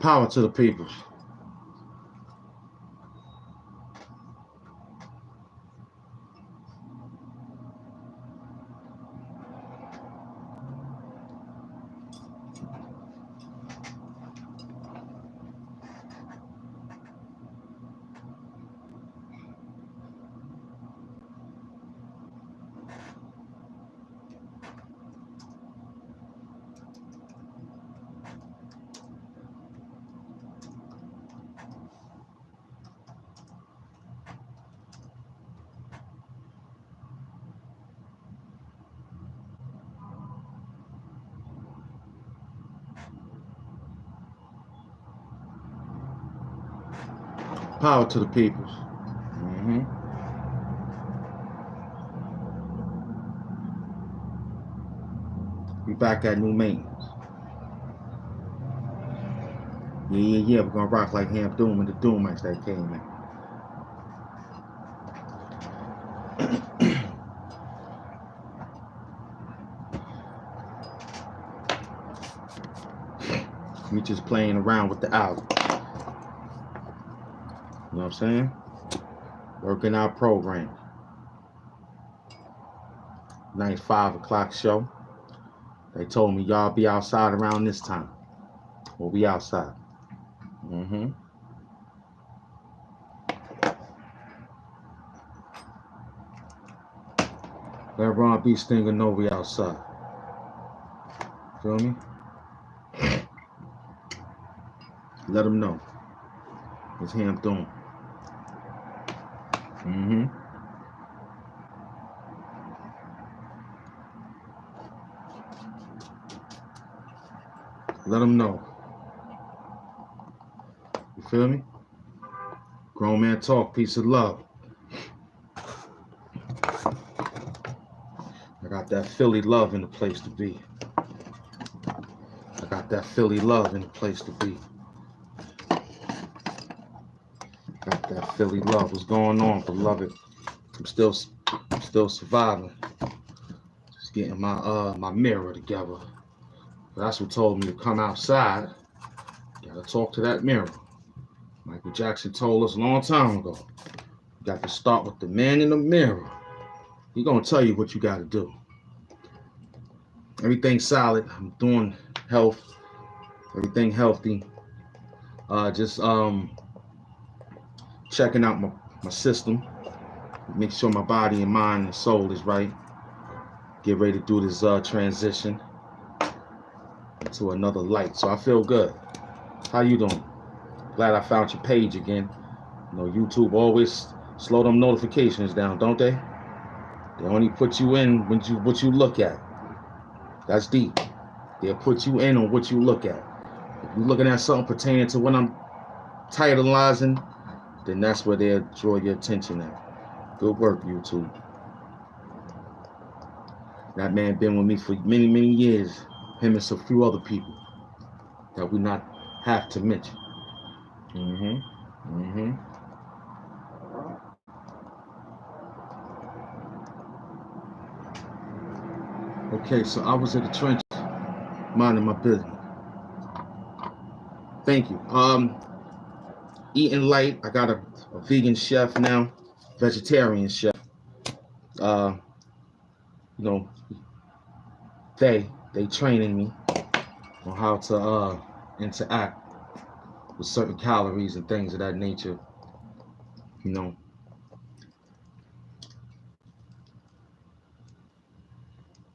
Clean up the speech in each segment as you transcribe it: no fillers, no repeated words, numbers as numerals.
Power to the people. Power to the people. We back at new maintenance. Yeah. We're gonna rock like Hamp Doom and the Doomites that came in. We just playing around with the album. You know what I'm saying? Working our program. Nice 5 o'clock show. They told me y'all be outside around this time. Well, we outside. Let Ron B. Stinger know we outside. Feel me? Let them know. It's Hamp Doom. Let them know. You feel me? Grown man talk, peace of love. I got that Philly love in the place to be. I got that Philly love in the place to be. Got that Philly love. What's going on, beloved? I'm still surviving. Just getting my mirror together. That's what told me to come outside. Gotta talk to that mirror. Michael Jackson told us a long time ago. You got to start with the man in the mirror. He gonna tell you what you gotta do. Everything's solid. I'm doing health. Everything healthy. Just checking out my system. Make sure my body and mind and soul is right. Get ready to do this transition to another light. So I feel good. How you doing? Glad I found your page again. You know, YouTube always slow them notifications down, don't they? They only put you in when what you look at. That's deep. They'll put you in on what you look at. If you're looking at something pertaining to what I'm titleizing, then that's where they'll draw your attention at. Good work, YouTube. That man been with me for many, many years. Him and some few other people that we not have to mention. Okay, so I was at the trenches, minding my business. Thank you. Eating light. I got a vegan chef now, vegetarian chef. You know, they training me on how to interact with certain calories and things of that nature. You know.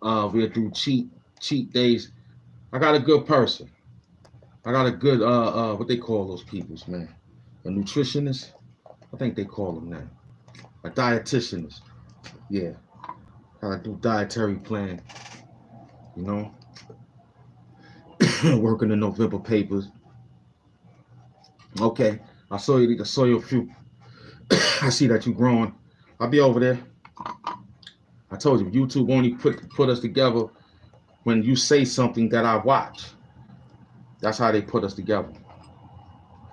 We'll do cheat days. I got a good person. I got a good what they call those peoples, man. A nutritionist. I think they call them that. A dietitianist. Yeah. Gotta do dietary plan. You know. Working the November papers. Okay. I saw you a few. I see that you growing. I'll be over there. I told you, YouTube only put us together when you say something that I watch. That's how they put us together.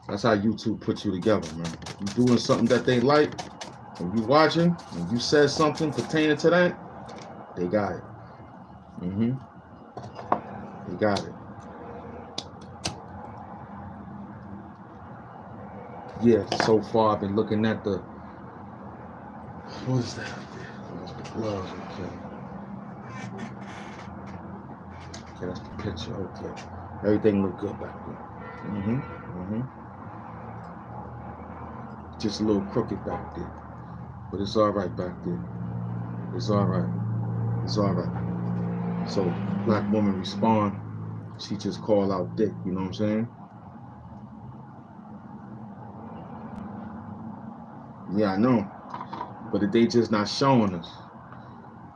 That's how YouTube puts you together, man. You doing something that they like, and you watching, and you said something pertaining to that, they got it. They got it. Yeah, so far I've been looking at the, what is that? That's the gloves, okay. Okay, that's the picture, okay. Everything looked good back there. Just a little crooked back there. But it's all right back there. It's all right. It's all right. So, black woman respond. She just call out dick, you know what I'm saying? Yeah, I know. But they just not showing us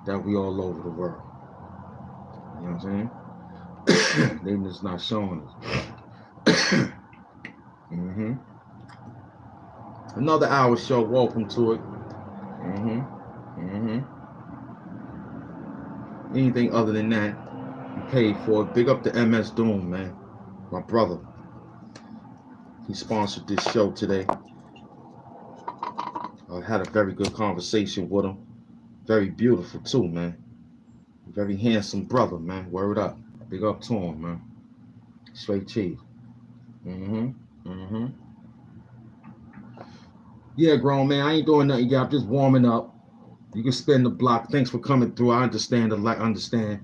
that we all over the world. You know what I'm saying? They just not showing us. Another hour show. Welcome to it. Anything other than that, you paid for it. Big up to MS Doom, man. My brother. He sponsored this show today. I had a very good conversation with him. Very beautiful too, man. Very handsome brother, man. Word up. Big up to him, man. Straight cheese. Yeah, grown man. I ain't doing nothing yet. I'm just warming up. You can spin the block. Thanks for coming through. I understand. Understand.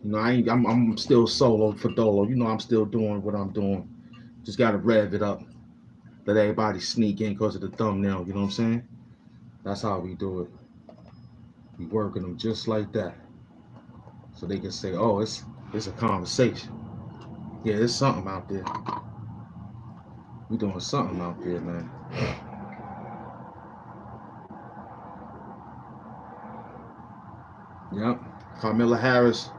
You know, I'm still solo for dolo. You know, I'm still doing what I'm doing. Just gotta rev it up. Let everybody sneak in because of the thumbnail. You know what I'm saying? That's how we do it. We working them just like that, so they can say, "Oh, it's a conversation." Yeah, there's something out there. We doing something out there, man. Yep. Kamala Harris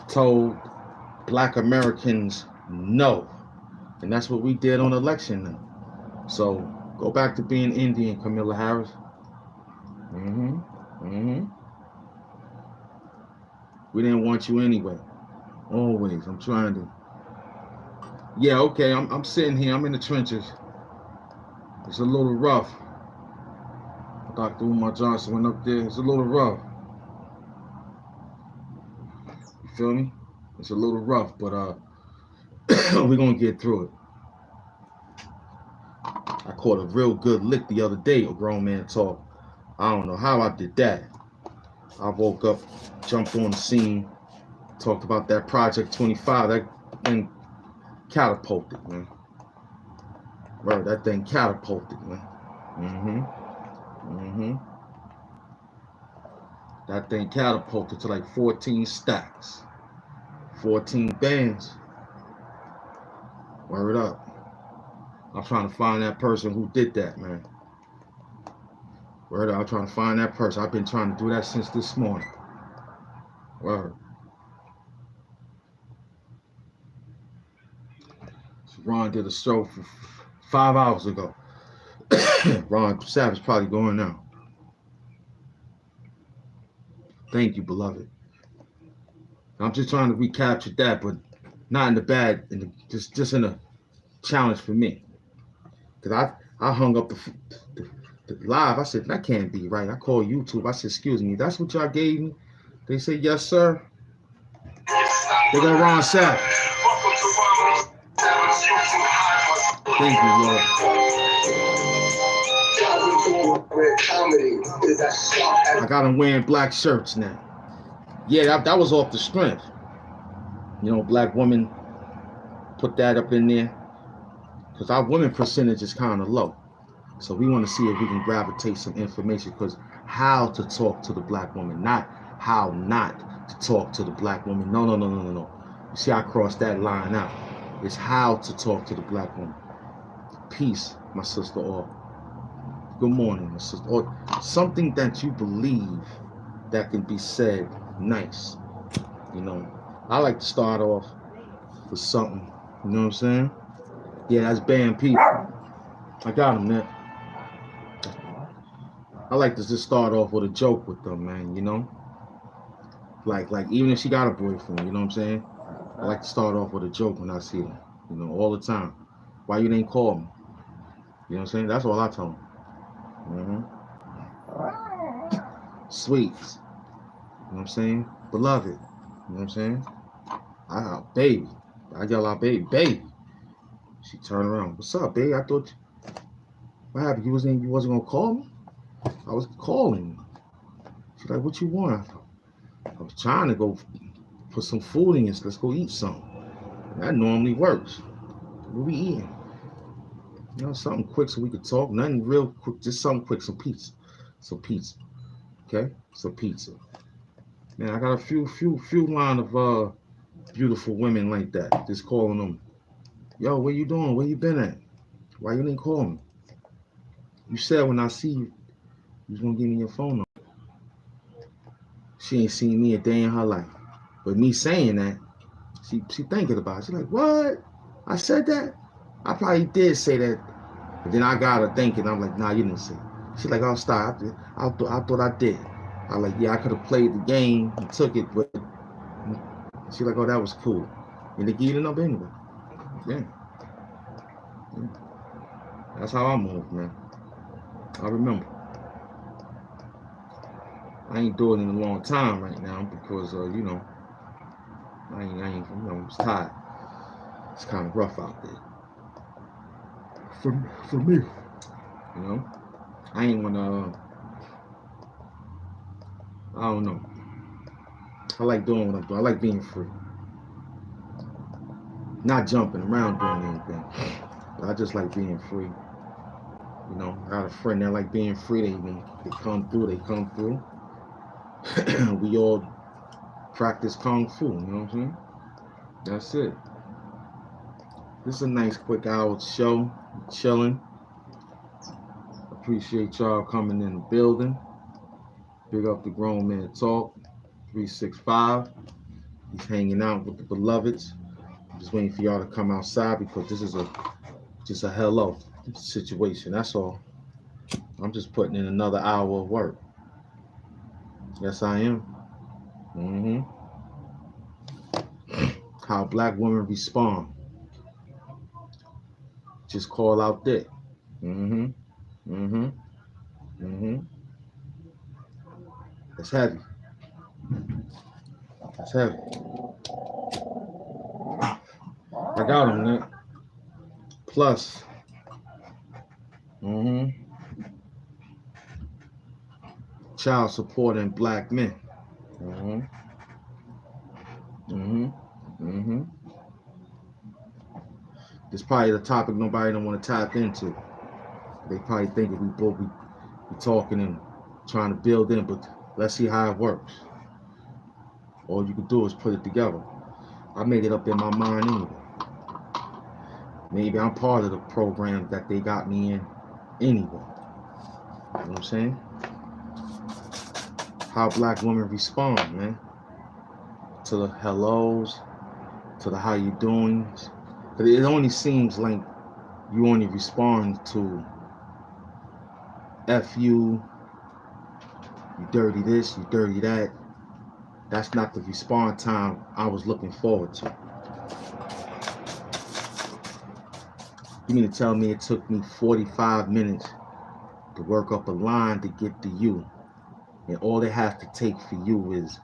told Black Americans no, and that's what we did on election night. So go back to being Indian, Kamala Harris. We didn't want you anyway. Always. I'm trying to. Yeah, okay. I'm sitting here. I'm in the trenches. It's a little rough. Dr. Umar Johnson went up there. It's a little rough. You feel me? It's a little rough, but we're gonna get through it. I caught a real good lick the other day, a grown man talk. I don't know how I did that. I woke up, jumped on the scene, talked about that Project 25. That thing catapulted, man. Right, that thing catapulted, man. That thing catapulted to like 14 stacks, 14 bands. Word up. I'm trying to find that person who did that, man. Word up, I'm trying to find that person. I've been trying to do that since this morning. Word. So Ron did a show for 5 hours ago. Ron Savage probably going now. Thank you, beloved. I'm just trying to recapture that, but not in the bad, just in a challenge for me. Because I hung up the live. I said, that can't be right. I called YouTube. I said, excuse me, that's what y'all gave me? They said, yes, sir. They go Ron Savage. Thank you, Lord. I got them wearing black shirts now. Yeah, that was off the strength. You know, black women put that up in there. Because our women percentage is kind of low. So we want to see if we can gravitate some information. Because how to talk to the black woman, not how not to talk to the black woman. No. You see, I crossed that line out. It's how to talk to the black woman. Peace, my sister, or good morning, my sister, or something that you believe that can be said nice. You know, I like to start off with something. You know what I'm saying? Yeah, that's band people. I got them there. I like to just start off with a joke with them, man, you know? Like even if she got a boyfriend, you know what I'm saying? I like to start off with a joke when I see them, you know, all the time. Why you didn't call me? You know what I'm saying? That's all I tell them. Sweets. You know what I'm saying? Beloved. You know what I'm saying? Baby. I yell out, baby. She turned around. What's up, baby? I thought What happened? You wasn't gonna call me? I was calling. She's like, what you want? I was trying to go put some food in. Let's go eat something. That normally works. What we eating? You know, something quick so we could talk. Nothing real quick, just something quick. Some pizza. Some pizza. Okay? Some pizza. Man, I got a few line of beautiful women like that. Just calling them, yo, where you doing? Where you been at? Why you didn't call me? You said when I see you, you was gonna give me your phone number. She ain't seen me a day in her life. But me saying that, she thinking about it. She's like, what? I said that? I probably did say that. But then I got her thinking. I'm like, nah, you didn't say it. She's like, oh, stop. I thought I did. I like, yeah, I could have played the game and took it, but she's like, oh, that was cool. And they give you the number anyway. Yeah. That's how I move, man. I remember. I ain't doing it in a long time right now because, you know, I ain't, you know, it's tired. It's kind of rough out there. For me, you know, I ain't wanna, I don't know. I like doing what I'm doing. I like being free. Not jumping around doing anything. But I just like being free. You know, I got a friend that like being free. They come through. We all practice Kung Fu, you know what I'm saying? That's it. This is a nice quick hour show. Chilling. Appreciate y'all coming in the building. Big up the Grown Man Talk 365. He's hanging out with the beloveds. I'm just waiting for y'all to come outside because this is just a hello situation. That's all. I'm just putting in another hour of work. Yes, I am. How black women respond. Just call out dick. That's heavy. That's heavy. I got him, Nick. Plus, child supporting black men. This probably the topic nobody don't want to tap into. They probably think that we both be talking and trying to build in, but let's see how it works. All you can do is put it together. I made it up in my mind anyway. Maybe I'm part of the program that they got me in anyway. You know what I'm saying? How black women respond, man. To the hellos, to the how you doing. But it only seems like you only respond to F you dirty this, you dirty that. That's not the response time I was looking forward to. You mean to tell me it took me 45 minutes to work up a line to get to you, and all it has to take for you is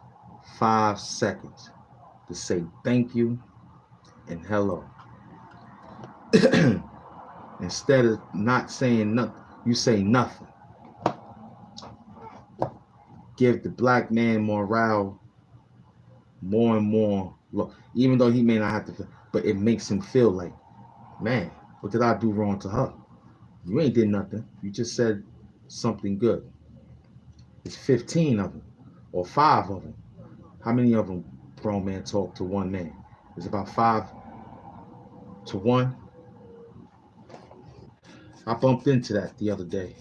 5 seconds to say thank you and hello. Instead of not saying nothing, you say nothing. Give the black man morale more and more. Look, even though he may not have to, but it makes him feel like, man, what did I do wrong to her? You ain't did nothing. You just said something good. It's 15 of them, or 5 of them. How many of them grown men talk to one man? It's about 5 to 1. I bumped into that the other day.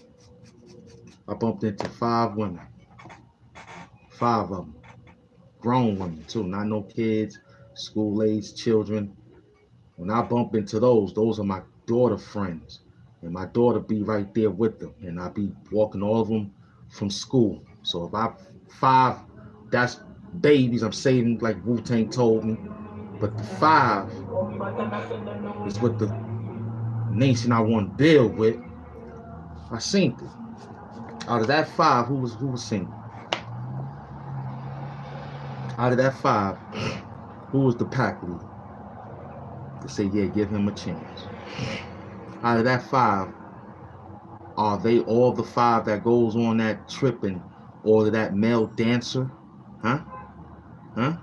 I bumped into 5 women. 5 of them. Grown women too, not no kids, school-aged children. When I bump into those are my daughter friends. And my daughter be right there with them. And I be walking all of them from school. So if I 5, that's babies I'm saving like Wu-Tang told me. But the 5 is what the nation I want to build with. I seen it. Out of that 5, who was single? Out of that 5, who was the pack leader? To say, yeah, give him a chance. Out of that 5, Are they all the 5 that goes on that trip and order that male dancer? Huh? Huh?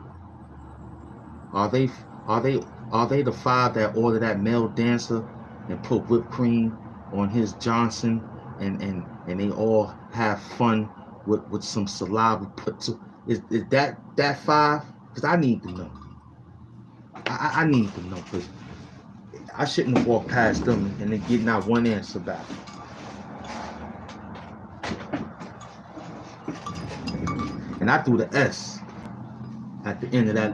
Are they are they are they the 5 that order that male dancer and put whipped cream on his Johnson and they all have fun with some saliva put to is that 5? Because I need to know. I need to know because I shouldn't have walked past them and then get not one answer back. And I threw the S at the end of that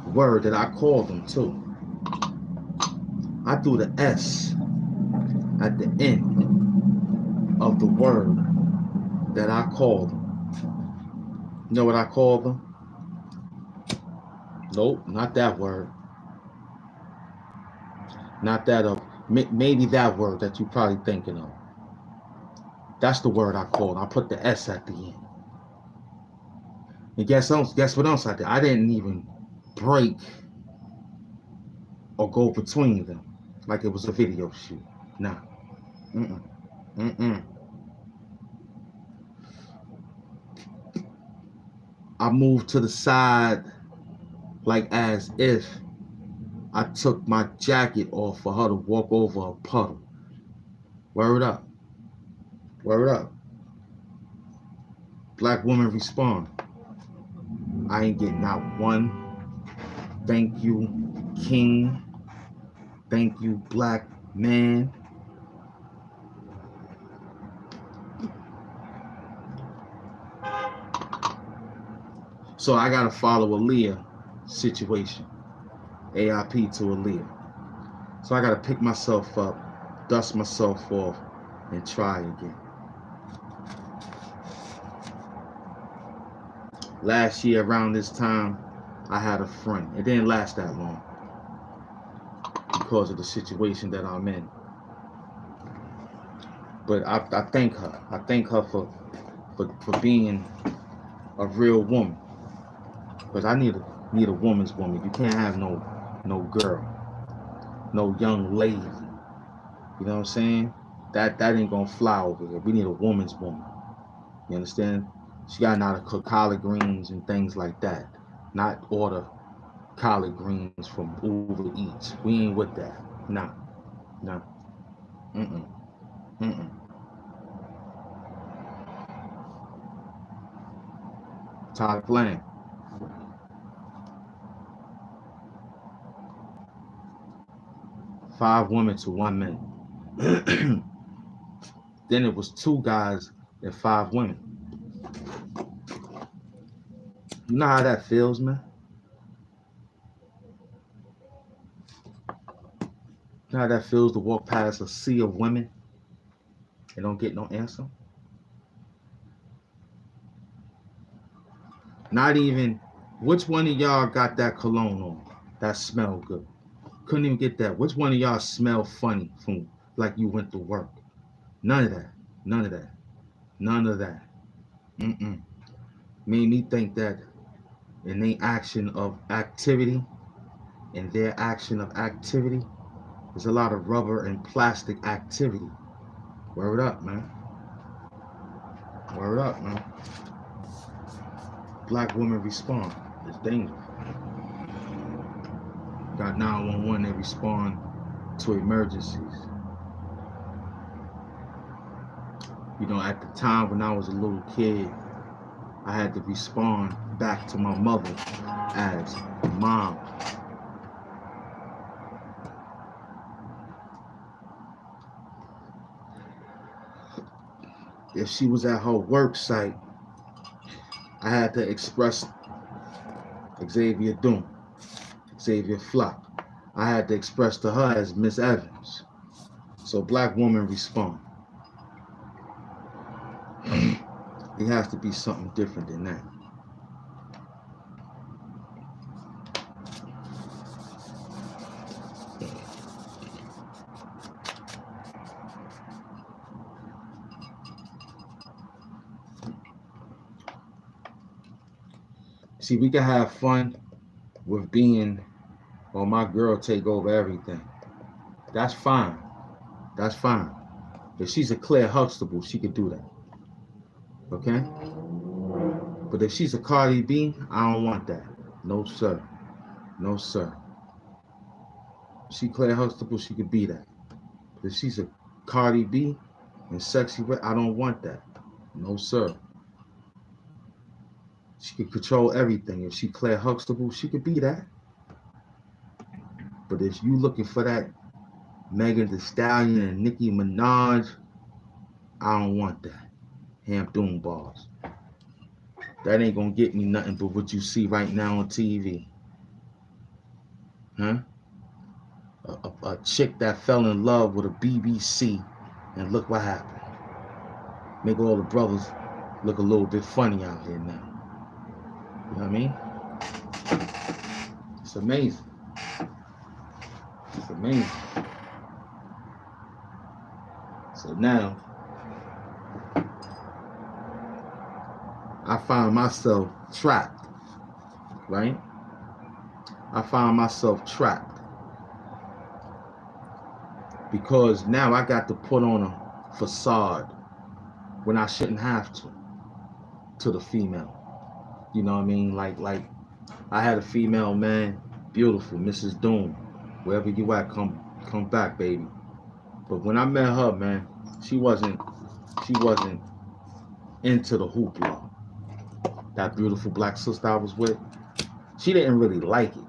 word that I called them too. I threw the S at the end of the word that I called them. You know what I called them? Nope, not that word. Not that of maybe that word that you're probably thinking of. That's the word I called. I put the S at the end. And guess what else I did? I didn't even break or go between them like it was a video shoot. Nah. I moved to the side like as if I took my jacket off for her to walk over a puddle. Word up. Word up. Black woman respond. I ain't getting not one. Thank you, king. Thank you, black man. So I gotta follow Aaliyah situation. AIP to Aaliyah. So I gotta pick myself up, dust myself off, and try again. Last year around this time, I had a friend. It didn't last that long because of the situation that I'm in. But I thank her. I thank her for being a real woman. Because I need a woman's woman. You can't have no girl, no young lady. You know what I'm saying? That ain't gonna fly over here. We need a woman's woman. You understand? She got to know how to cook collard greens and things like that. Not order collard greens from Uber Eats. We ain't with that. Nah. Tired of playing. Five women to 1 man. Then it was 2 guys and 5 women. You know how that feels, man? You know how that feels to walk past a sea of women and don't get no answer? Not even, which one of y'all got that cologne on? That smell good. Couldn't even get that. Which one of y'all smell funny from like you went to work? None of that. None of that. None of that. Made me think that in their action of activity, there's a lot of rubber and plastic activity. Word up, man. Word up, man. Black women respond. It's dangerous. Got 911, they respond to emergencies. You know, at the time when I was a little kid, I had to respond back to my mother as mom. If she was at her work site, I had to express Xavier Doom, Xavier Flop. I had to express to her as Miss Evans. So black woman respond. It has to be something different than that. See, we can have fun with being, well, my girl take over everything. That's fine. That's fine. If she's a Claire Huxtable, she could do that. Okay? But if she's a Cardi B, I don't want that. No, sir. No, sir. If she Claire Huxtable, she could be that. But if she's a Cardi B and sexy, I don't want that. No, sir. She could control everything. If she Claire Huxtable, she could be that. But if you looking for that Megan Thee Stallion and Nicki Minaj, I don't want that. Hamp Doom bars. That ain't gonna get me nothing but what you see right now on TV. Huh? A chick that fell in love with a BBC, and look what happened. Make all the brothers look a little bit funny out here now. You know what I mean? It's amazing. It's amazing. So now, I find myself trapped, right? I find myself trapped because now I got to put on a facade when I shouldn't have to the female. You know what I mean? Like I had a female, man, beautiful, Mrs. Doom. Wherever you at, come back, baby. But when I met her, man, she wasn't into the hoopla. That beautiful black sister I was with, she didn't really like it.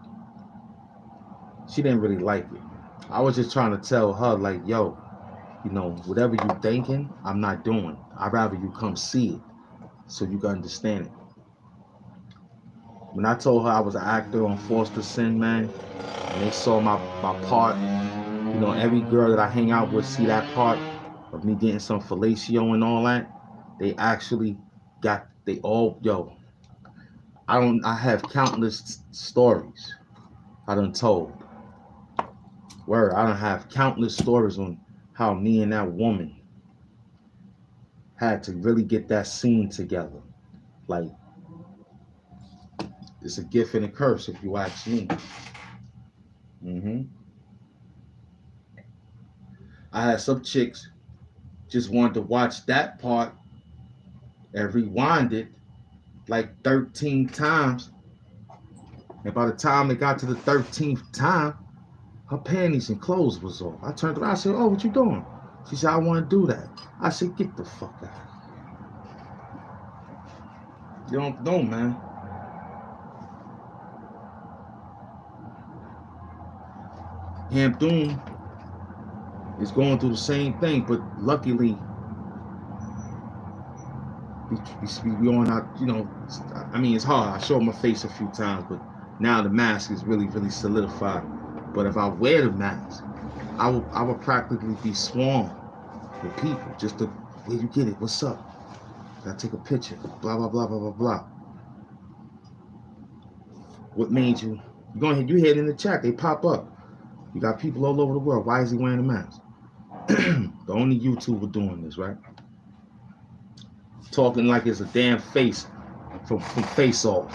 She didn't really like it. I was just trying to tell her, like, yo, you know, whatever you thinking, I'm not doing. I'd rather you come see it so you can understand it. When I told her I was an actor on Forced to Sin, man, and they saw my part, you know, every girl that I hang out with see that part of me getting some fellatio and all that, they actually got, they all, yo, I have countless stories I done told. Word, I done have countless stories on how me and that woman had to really get that scene together. Like, it's a gift and a curse if you ask me. I had some chicks just wanted to watch that part and rewind it like 13 times. And by the time they got to the 13th time, her panties and clothes was off. I turned around, I said, oh, what you doing? She said, I want to do that. I said, get the fuck out. You don't know, man. Hamp Doom is going through the same thing, but luckily, we on our, you know, I mean, it's hard. I showed my face a few times, but now the mask is really, really solidified. But if I wear the mask, I would practically be swarmed with people. Just to, where you get it? What's up? Gotta take a picture. Blah, blah, blah, blah, blah, blah. What made you? Go ahead, you hear it in the chat. They pop up. You got people all over the world. Why is he wearing a mask? The only YouTuber doing this, right? Talking like it's a damn face from Face Off.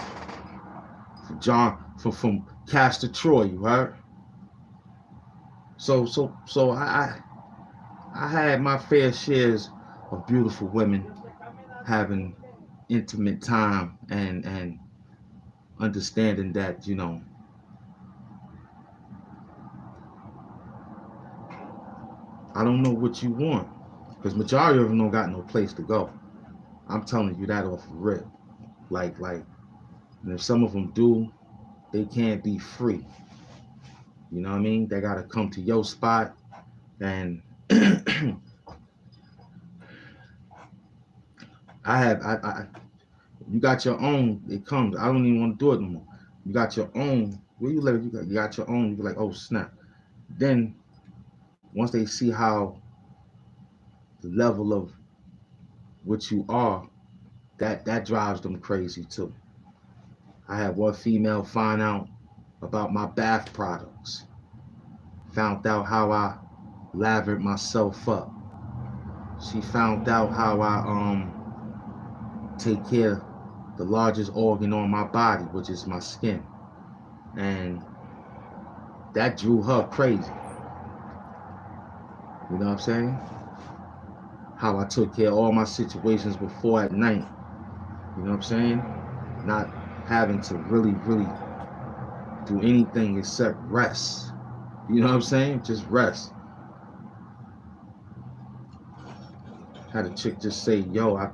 From Castor Troy, you heard? So I had my fair shares of beautiful women having intimate time and understanding that, you know, I don't know what you want, because majority of them don't got no place to go. I'm telling you that off the rip. Like, and if some of them do, they can't be free. You know what I mean? They gotta come to your spot, and I you got your own. It comes. I don't even want to do it no more. You got your own. Where you live? You got your own. You be like, oh snap. Then once they see how the level of what you are, that drives them crazy too. I had one female find out about my bath products. Found out how I lathered myself up. She found out how I take care of the largest organ on my body, which is my skin. And that drew her crazy. You know what I'm saying? how I took care of all my situations before at night. You know what I'm saying? Not having to really, really do anything except rest. You know what I'm saying? Just rest. Had a chick just say, yo, I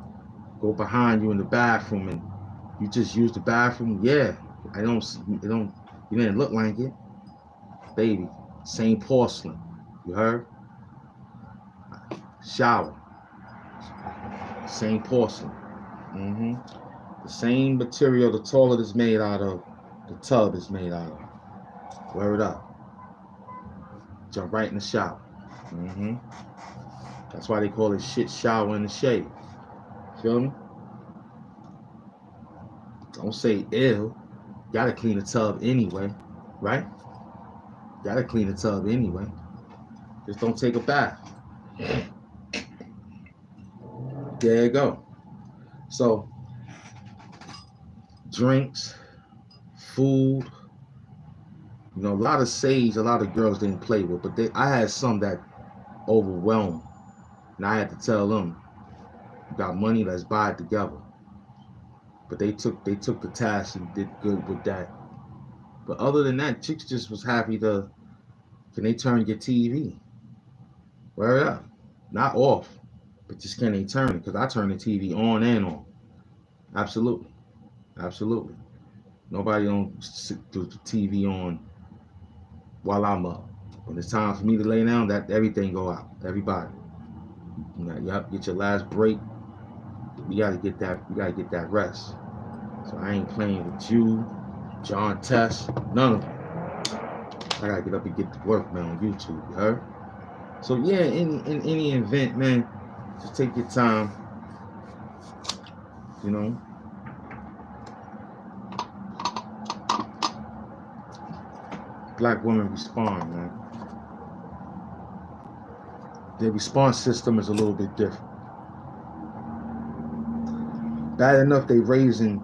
go behind you in the bathroom and you just use the bathroom? Yeah. You didn't look like it. Baby, same porcelain. You heard? Shower. Same porcelain. Mm-hmm. The same material the toilet is made out of, the tub is made out of. Word up. Jump right in the shower. Mm-hmm. That's why they call it shit shower in the shade. Feel me? Don't say ill. Gotta clean the tub anyway, right? Gotta clean the tub anyway. Just don't take a bath. There you go. So, drinks, food. You know, a lot of sage, a lot of girls didn't play with, but I had some that overwhelmed. And I had to tell them, you got money, let's buy it together. But they took the task and did good with that. But other than that, chicks just was happy to, can they turn your TV? Word up. Not off, but just can they turn it? Because I turn the TV on and on. Absolutely. Absolutely. Nobody don't sit through the TV on while I'm up. When it's time for me to lay down, that everything go out. Everybody. You know, yep, get your last break. You gotta get that rest. So I ain't playing with you, John Tess, none of them. I gotta get up and get to work, man, on YouTube, you heard? So yeah, in any event, man, just take your time, you know. Black women respond, man. Their response system is a little bit different. Bad enough they raising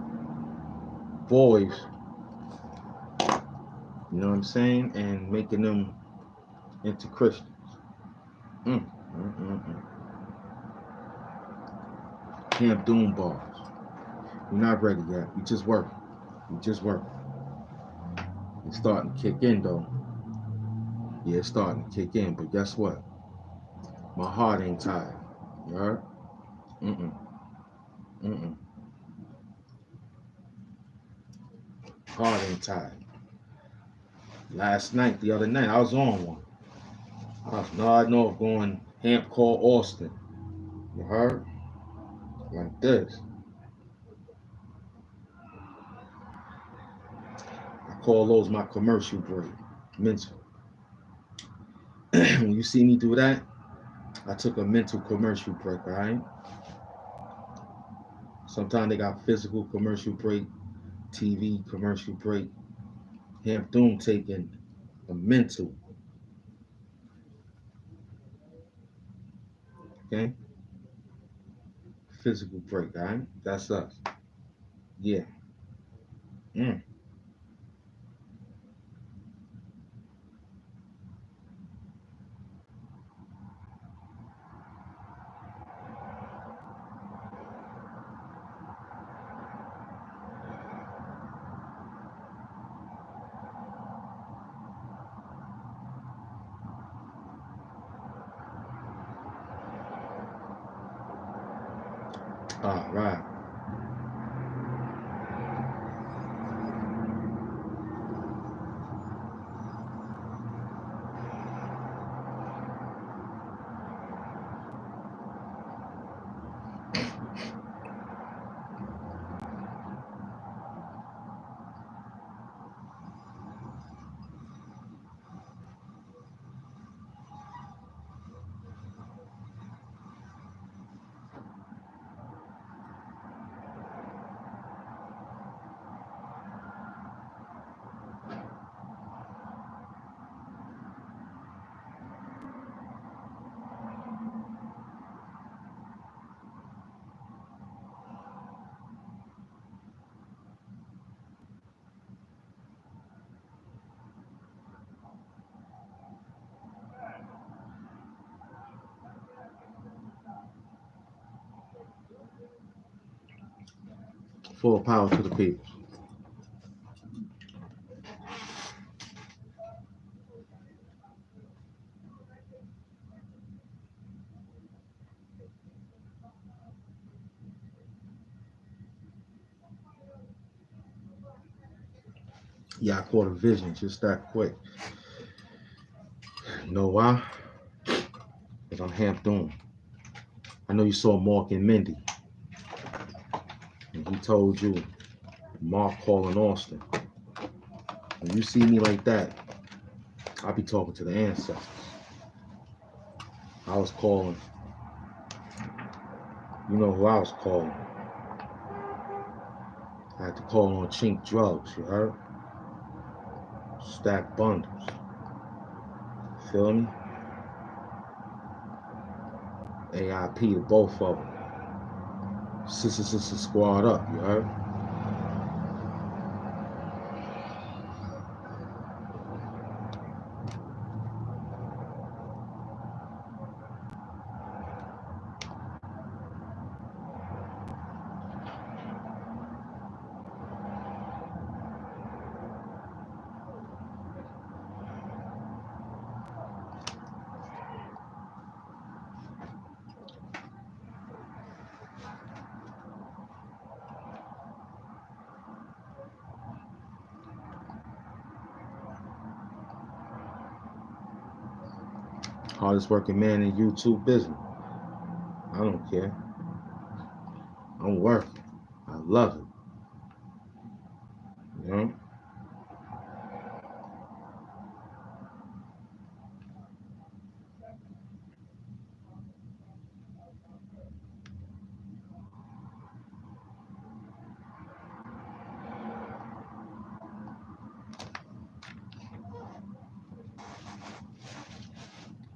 boys, you know what I'm saying, and making them into Christians. Mm, mm, mm, mm. Camp Doom bars. We're not ready yet. We just working. We just working. It's starting to kick in though. Yeah, it's starting to kick in, but guess what? My heart ain't tired. You heard? Mm-mm. Mm-mm. Heart ain't tired. The other night, I was on one. I was nodding off going Hamp call Austin. You heard? Like this. I call those my commercial break. Mental. When you see me do that, I took a mental commercial break, all right? Sometimes they got physical commercial break, TV commercial break. Hamp Doom taking a mental, okay? Physical break, all right? That's us. Yeah. Mm. All right. Full power to the people. Yeah, I caught a vision just that quick. You know why? Because I'm Hamp Doom. I know you saw Mark and Mindy. And he told you, Mark calling Austin. When you see me like that, I'll be talking to the ancestors. I was calling. You know who I was calling? I had to call on Chink Drugs, you heard? Stack bundles. Feel me? AIP to both of them. Sister squad up, you heard? Hardest working man in YouTube business. I don't care. I'm working. I love it. You know?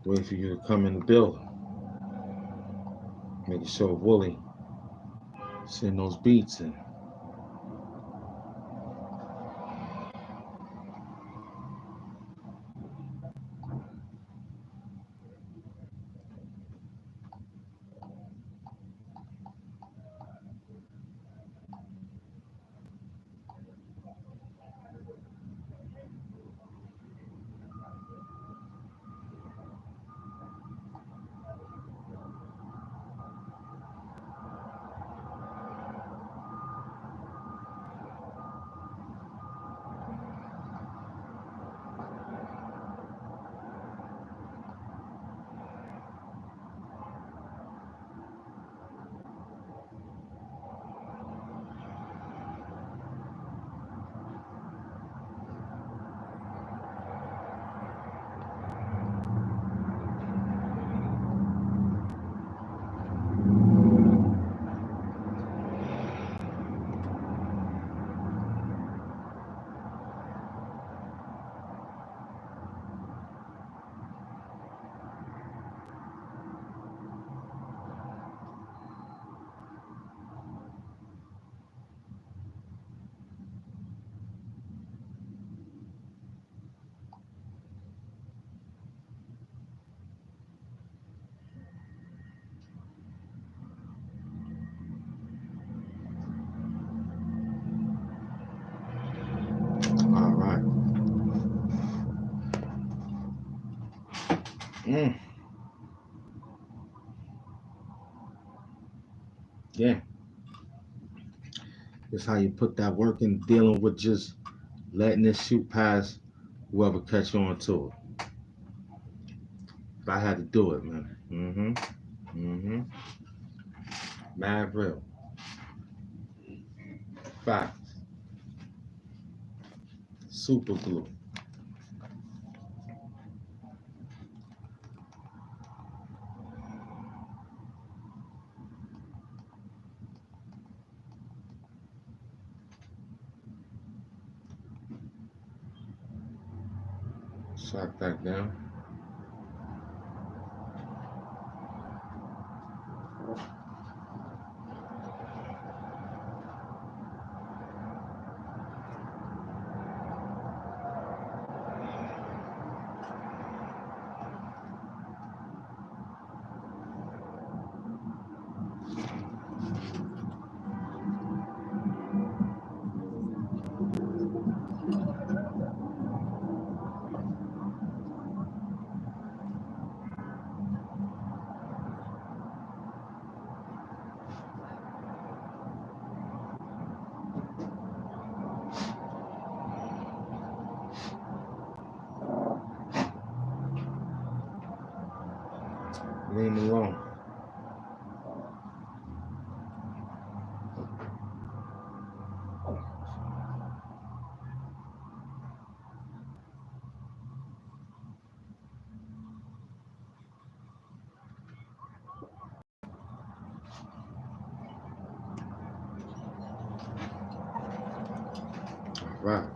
Wait for you to come in the building. Making sure Wooly send those beats in. All right. Yeah. It's how you put that work in dealing with just letting this shoot past whoever catch on to it. But I had to do it, man. Mad real. Facts. Super glue. Shot back down. Leave him alone. All right.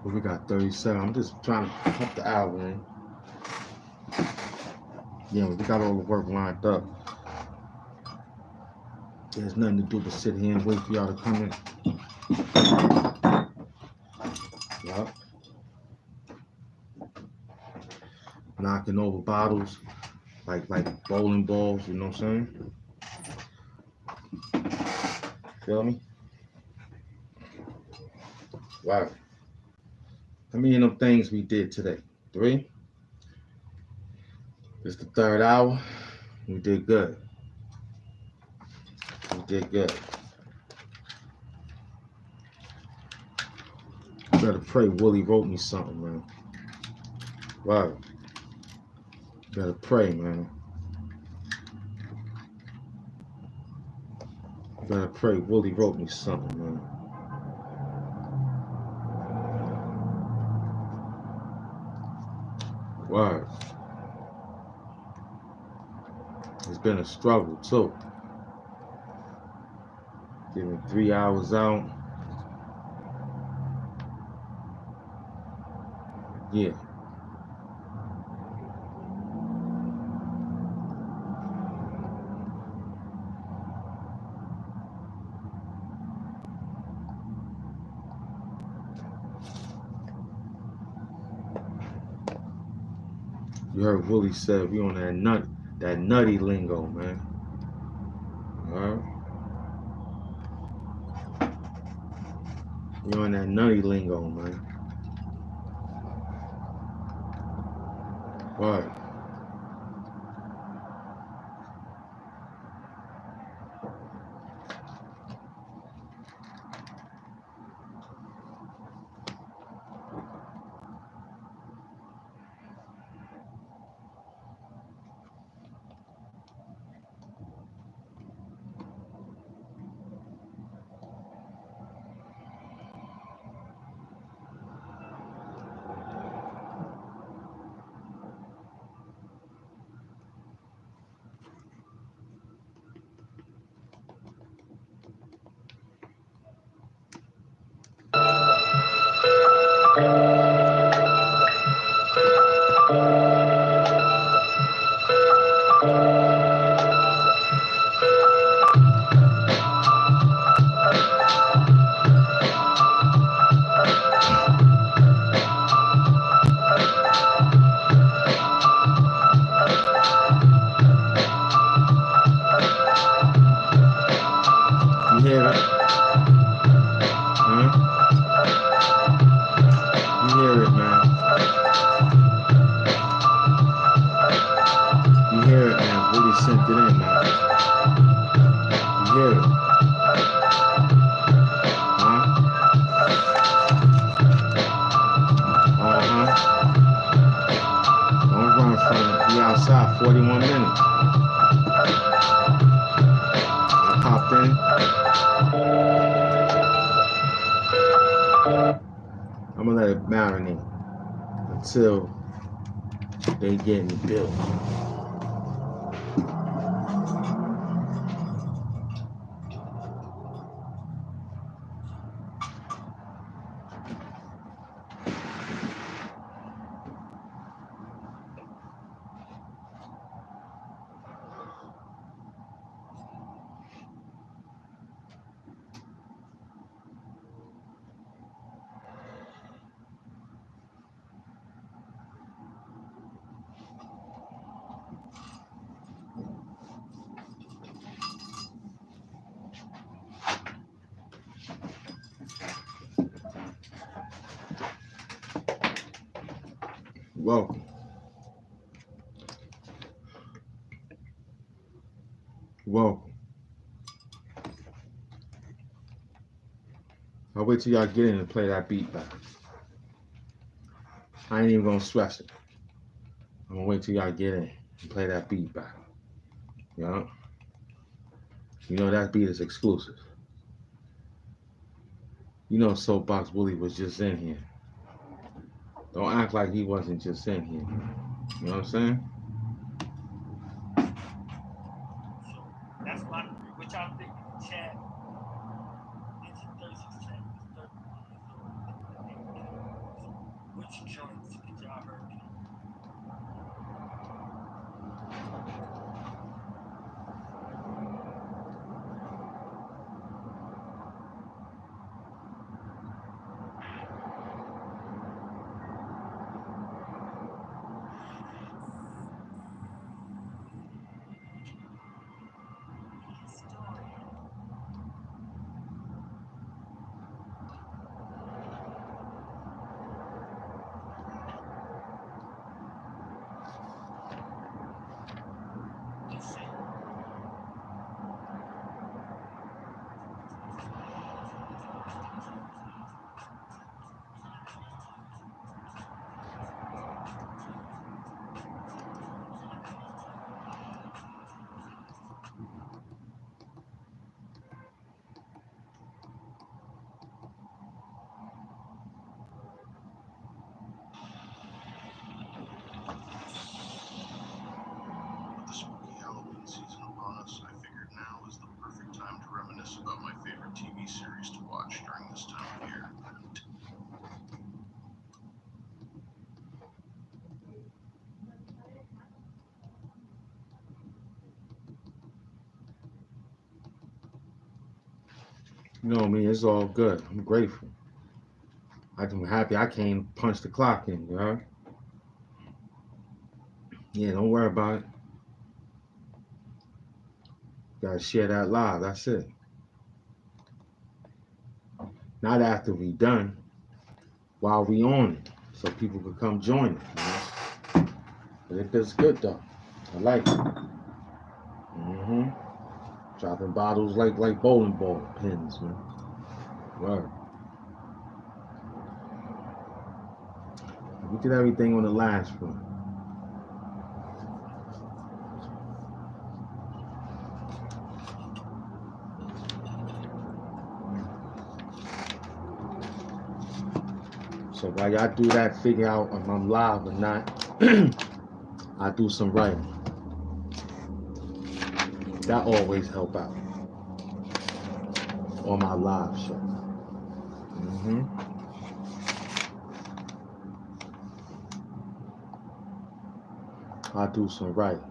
Well, we got 37. I'm just trying to pump the hour in. Yeah, we got all the work lined up. There's nothing to do but sit here and wait for y'all to come in. Yup. Knocking over bottles like bowling balls, you know what I'm saying? Feel me? Wow. How many of them things we did today? 3? It's the 3rd hour. We did good. We did good. I better pray Willie wrote me something, man. Wow. Better pray, man. Better pray Willie wrote me something, man. Wow. It's been a struggle, too. Giving 3 hours out. Yeah. You heard Willie said we on that nutty lingo, man. Alright? We on that nutty lingo, man. Alright. You hear it? Huh? You hear it, man. You hear it, man. Willie sent it in, man. You hear it? Huh? Uh-huh. Don't run from it. Be outside 41 minutes. I popped in. I'm gonna let it marinate until they get me built. Welcome. Welcome. I'll wait till y'all get in and play that beat back. I ain't even gonna stress it. I'm gonna wait till y'all get in. Play that beat back. Yeah. You know that beat is exclusive. You know Soapbox Willie was just in here. Don't act like he wasn't just in here. You know what I'm saying? You know me, it's all good. I'm grateful. I'm happy I came punch the clock in, you know? Yeah, don't worry about it. Gotta share that live. That's it. Not after we done, while we on it, so people can come join it. You know? But it feels good though. I like it. Mm-hmm. Dropping bottles like bowling ball pins, man. Word. We did everything on the last one. So while y'all do that, figure out if I'm live or not. I do some writing. That always help out on my live show. Mm-hmm. I do some writing.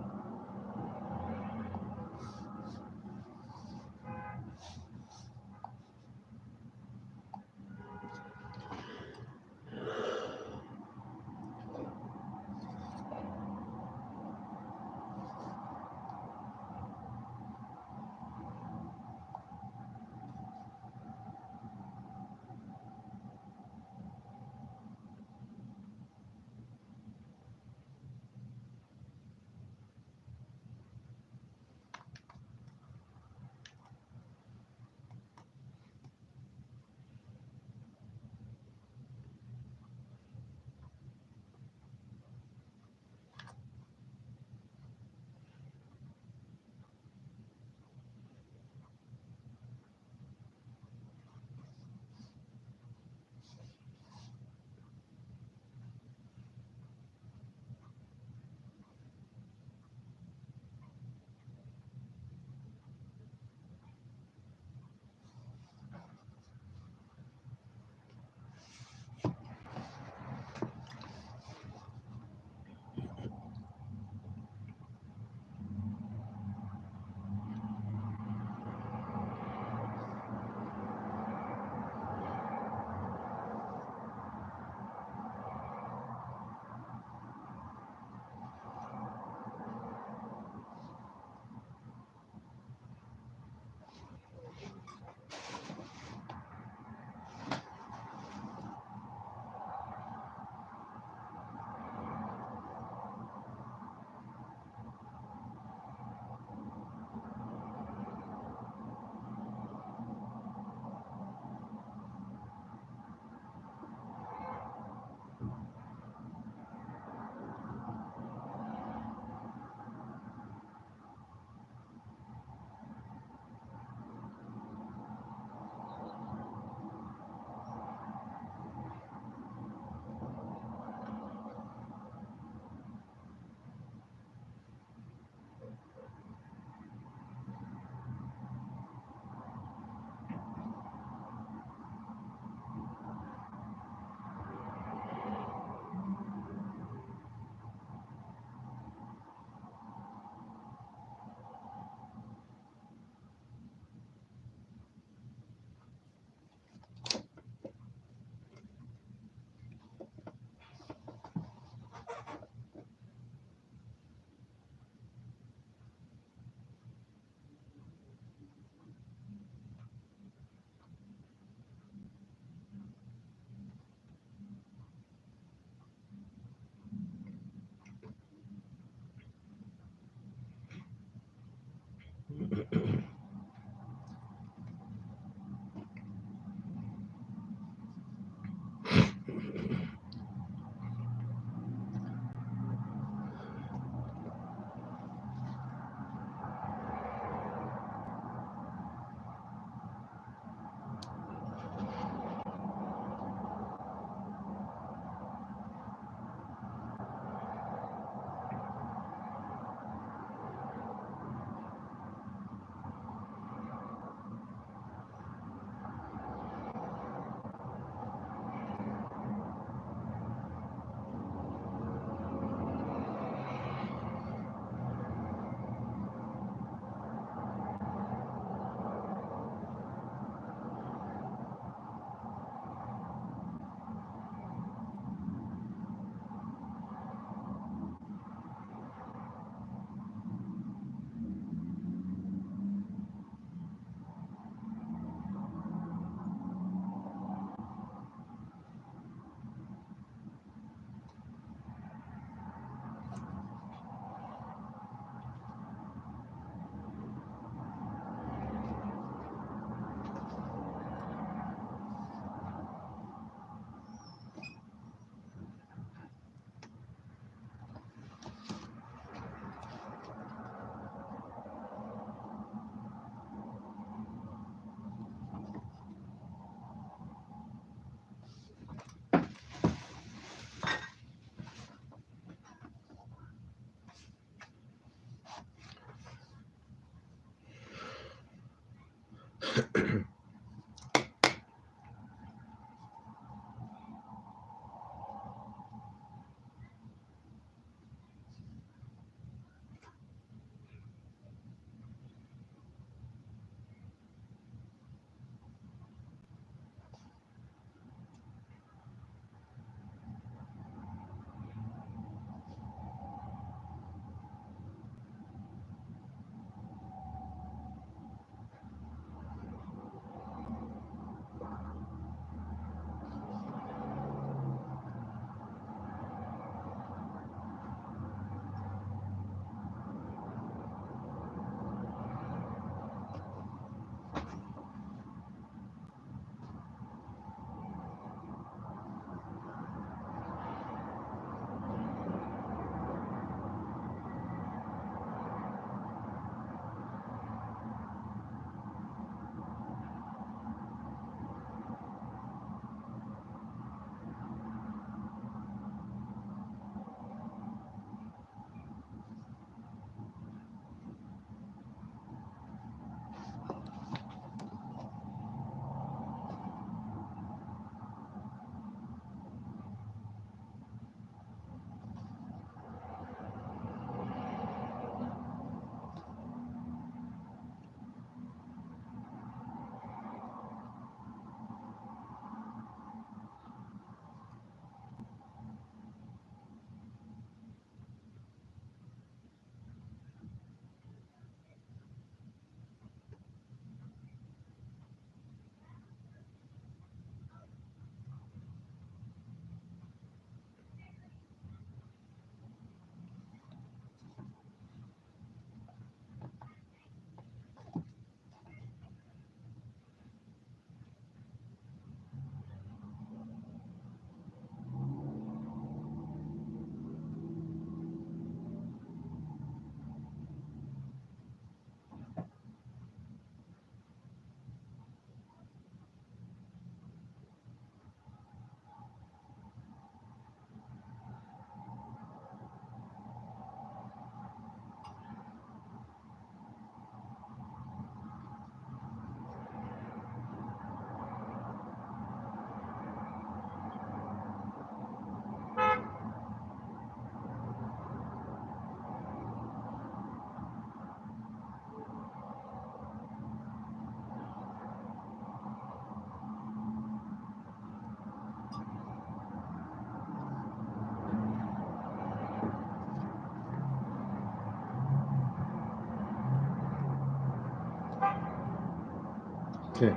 Okay.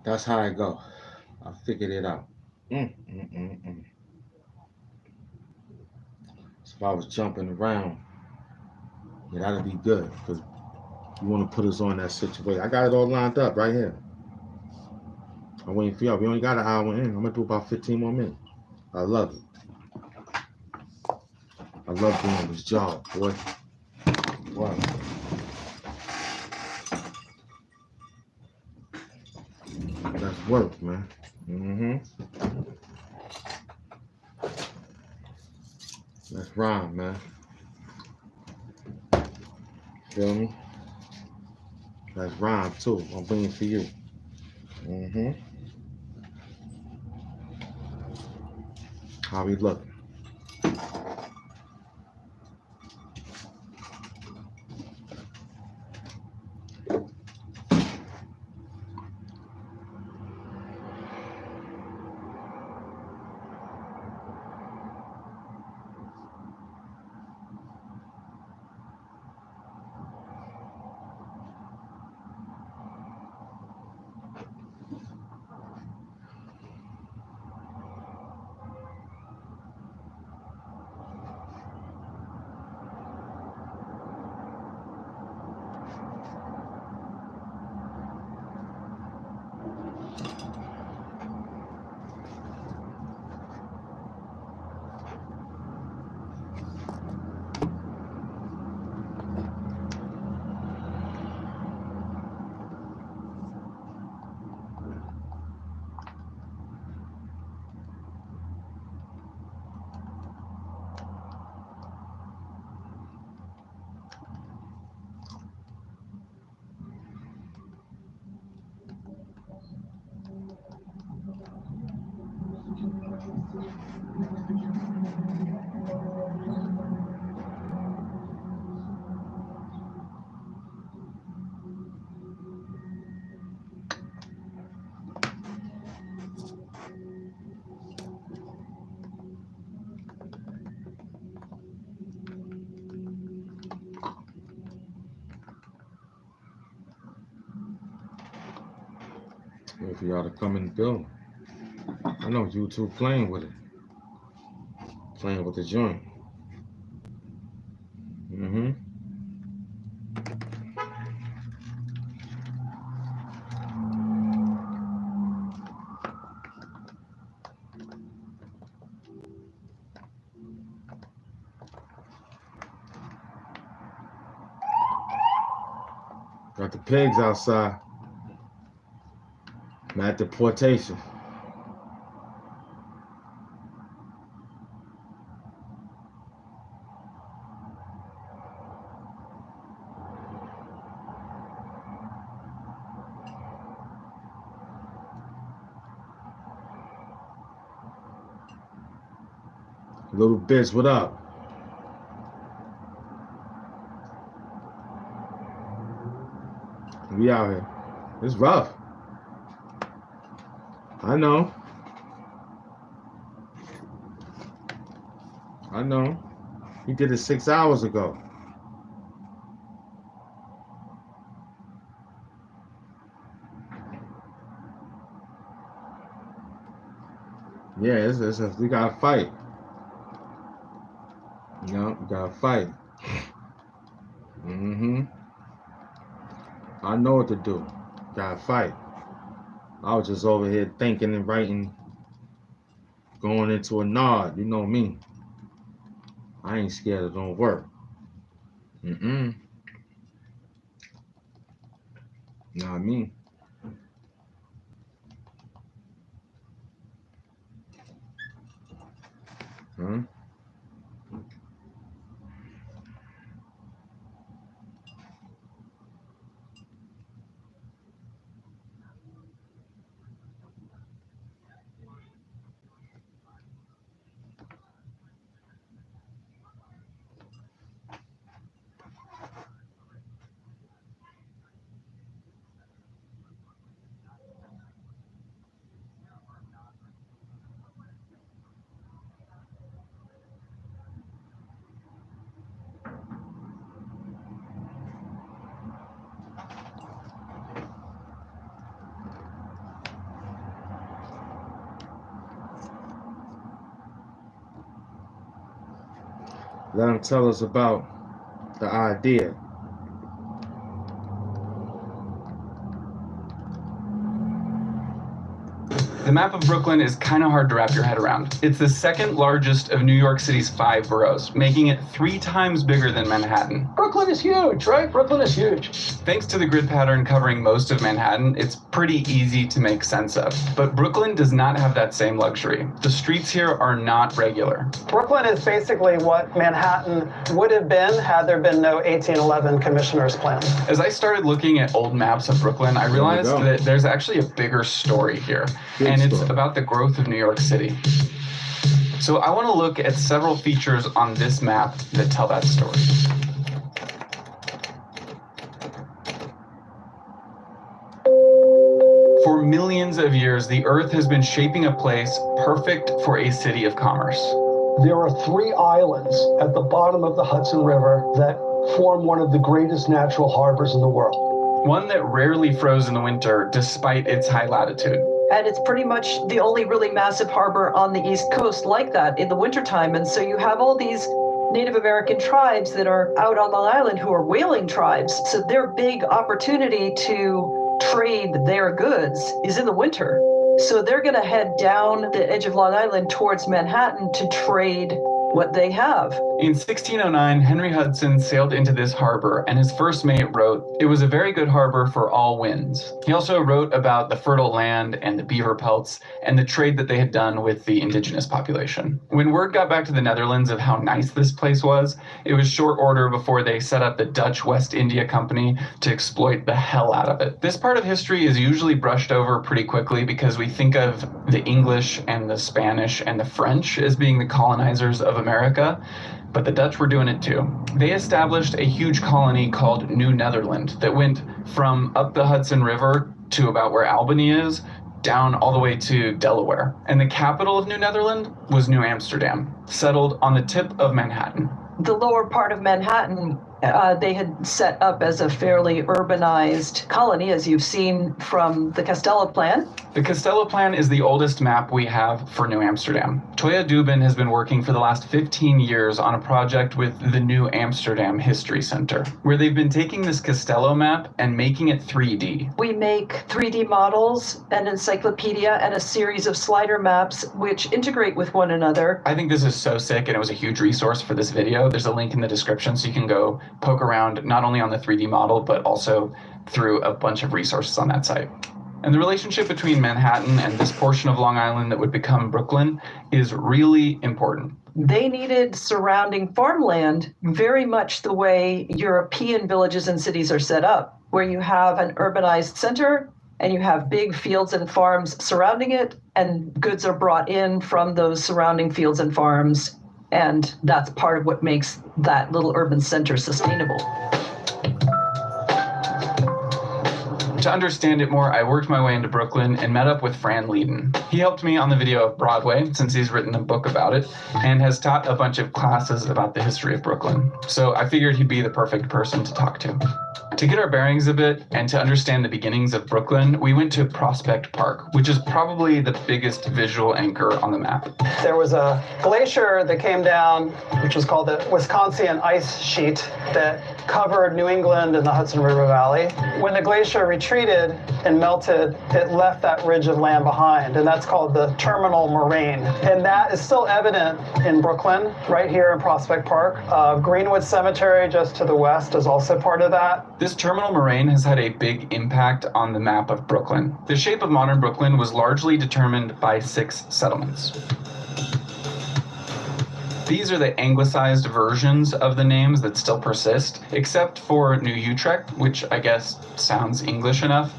That's how I go. I figured it out. Mm. So if I was jumping around, yeah, that'd be good because you want to put us on that situation. I got it all lined up right here. I'm waiting for y'all. We only got an hour in. I'm gonna do about 15 more minutes. I love it. I love doing this job, boy. Wow. That's work, man. Mm-hmm. That's rhyme, man. Feel me? That's rhyme too. I'm waiting for you. Mm-hmm. How we looking? Wait for y'all to come in the building. I know YouTube playing with it. Playing with the joint. Mm-hmm. Got the pigs outside. I'm at deportation. Little bitch, what up? We out here. It's rough. I know. I know. He did it 6 hours ago. Yeah, we gotta fight. You know, we gotta fight. Mm-hmm. I know what to do. Gotta fight. I was just over here thinking and writing, going into a nod. You know me. I ain't scared of no work. Mm-mm. Not me. Huh? Let him tell us about the idea. The map of Brooklyn is kind of hard to wrap your head around. It's the second largest of New York City's 5 boroughs, making it 3 times bigger than Manhattan. Brooklyn is huge, right? Brooklyn is huge. Thanks to the grid pattern covering most of Manhattan, it's pretty easy to make sense of. But Brooklyn does not have that same luxury. The streets here are not regular. Brooklyn is basically what Manhattan would have been had there been no 1811 Commissioner's Plan. As I started looking at old maps of Brooklyn, I realized that there's actually a bigger story here. And it's about the growth of New York City. So I want to look at several features on this map that tell that story. For millions of years, the Earth has been shaping a place perfect for a city of commerce. There are 3 islands at the bottom of the Hudson River that form one of the greatest natural harbors in the world. One that rarely froze in the winter despite its high latitude. And it's pretty much the only really massive harbor on the East Coast like that in the wintertime. And so you have all these Native American tribes that are out on Long Island who are whaling tribes. So their big opportunity to trade their goods is in the winter. So they're going to head down the edge of Long Island towards Manhattan to trade what they have. In 1609, Henry Hudson sailed into this harbor, and his first mate wrote, "It was a very good harbor for all winds." He also wrote about the fertile land and the beaver pelts and the trade that they had done with the indigenous population. When word got back to the Netherlands of how nice this place was, it was short order before they set up the Dutch West India Company to exploit the hell out of it. This part of history is usually brushed over pretty quickly because we think of the English and the Spanish and the French as being the colonizers of America. But the Dutch were doing it too. They established a huge colony called New Netherland that went from up the Hudson River to about where Albany is, down all the way to Delaware. And the capital of New Netherland was New Amsterdam, settled on the tip of Manhattan. The lower part of Manhattan, they had set up as a fairly urbanized colony, as you've seen from the Castello Plan. The Castello Plan is the oldest map we have for New Amsterdam. Toya Dubin has been working for the last 15 years on a project with the New Amsterdam History Center, where they've been taking this Castello map and making it 3D. We make 3D models, an encyclopedia, and a series of slider maps which integrate with one another. I think this is so sick, and it was a huge resource for this video. There's a link in the description so you can go poke around not only on the 3D model, but also through a bunch of resources on that site. And the relationship between Manhattan and this portion of Long Island that would become Brooklyn is really important. They needed surrounding farmland very much the way European villages and cities are set up, where you have an urbanized center and you have big fields and farms surrounding it, and goods are brought in from those surrounding fields and farms. And that's part of what makes that little urban center sustainable. To understand it more, I worked my way into Brooklyn and met up with Fran Leeden. He helped me on the video of Broadway, since he's written a book about it, and has taught a bunch of classes about the history of Brooklyn. So I figured he'd be the perfect person to talk to. To get our bearings a bit and to understand the beginnings of Brooklyn, we went to Prospect Park, which is probably the biggest visual anchor on the map. There was a glacier that came down, which was called the Wisconsin Ice Sheet, that covered New England and the Hudson River Valley. When the glacier retreated and melted, it left that ridge of land behind, and that's called the terminal moraine. And that is still evident in Brooklyn, right here in Prospect Park. Greenwood Cemetery, just to the west, is also part of that. This terminal moraine has had a big impact on the map of Brooklyn. The shape of modern Brooklyn was largely determined by 6 settlements. These are the anglicized versions of the names that still persist, except for New Utrecht, which I guess sounds English enough,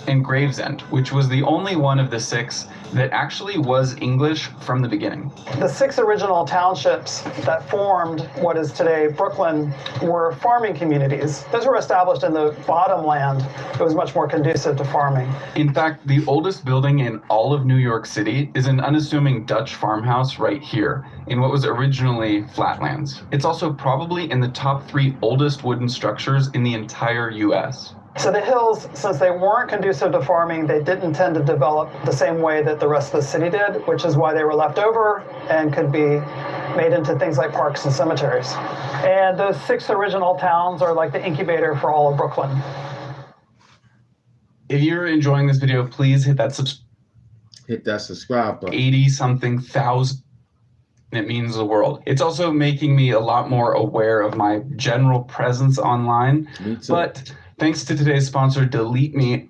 and Gravesend, which was the only one of the 6 that actually was English from the beginning. The 6 original townships that formed what is today Brooklyn were farming communities. Those were established in the bottomland. It was much more conducive to farming. In fact, the oldest building in all of New York City is an unassuming Dutch farmhouse right here, in what was originally flatlands. It's also probably in the top 3 oldest wooden structures in the entire US. So the hills, since they weren't conducive to farming, they didn't tend to develop the same way that the rest of the city did, which is why they were left over and could be made into things like parks and cemeteries. And those 6 original towns are like the incubator for all of Brooklyn. If you're enjoying this video, please hit that subscribe button. 80-something thousand. It means the world. It's also making me a lot more aware of my general presence online. Me too. But thanks to today's sponsor, Delete Me.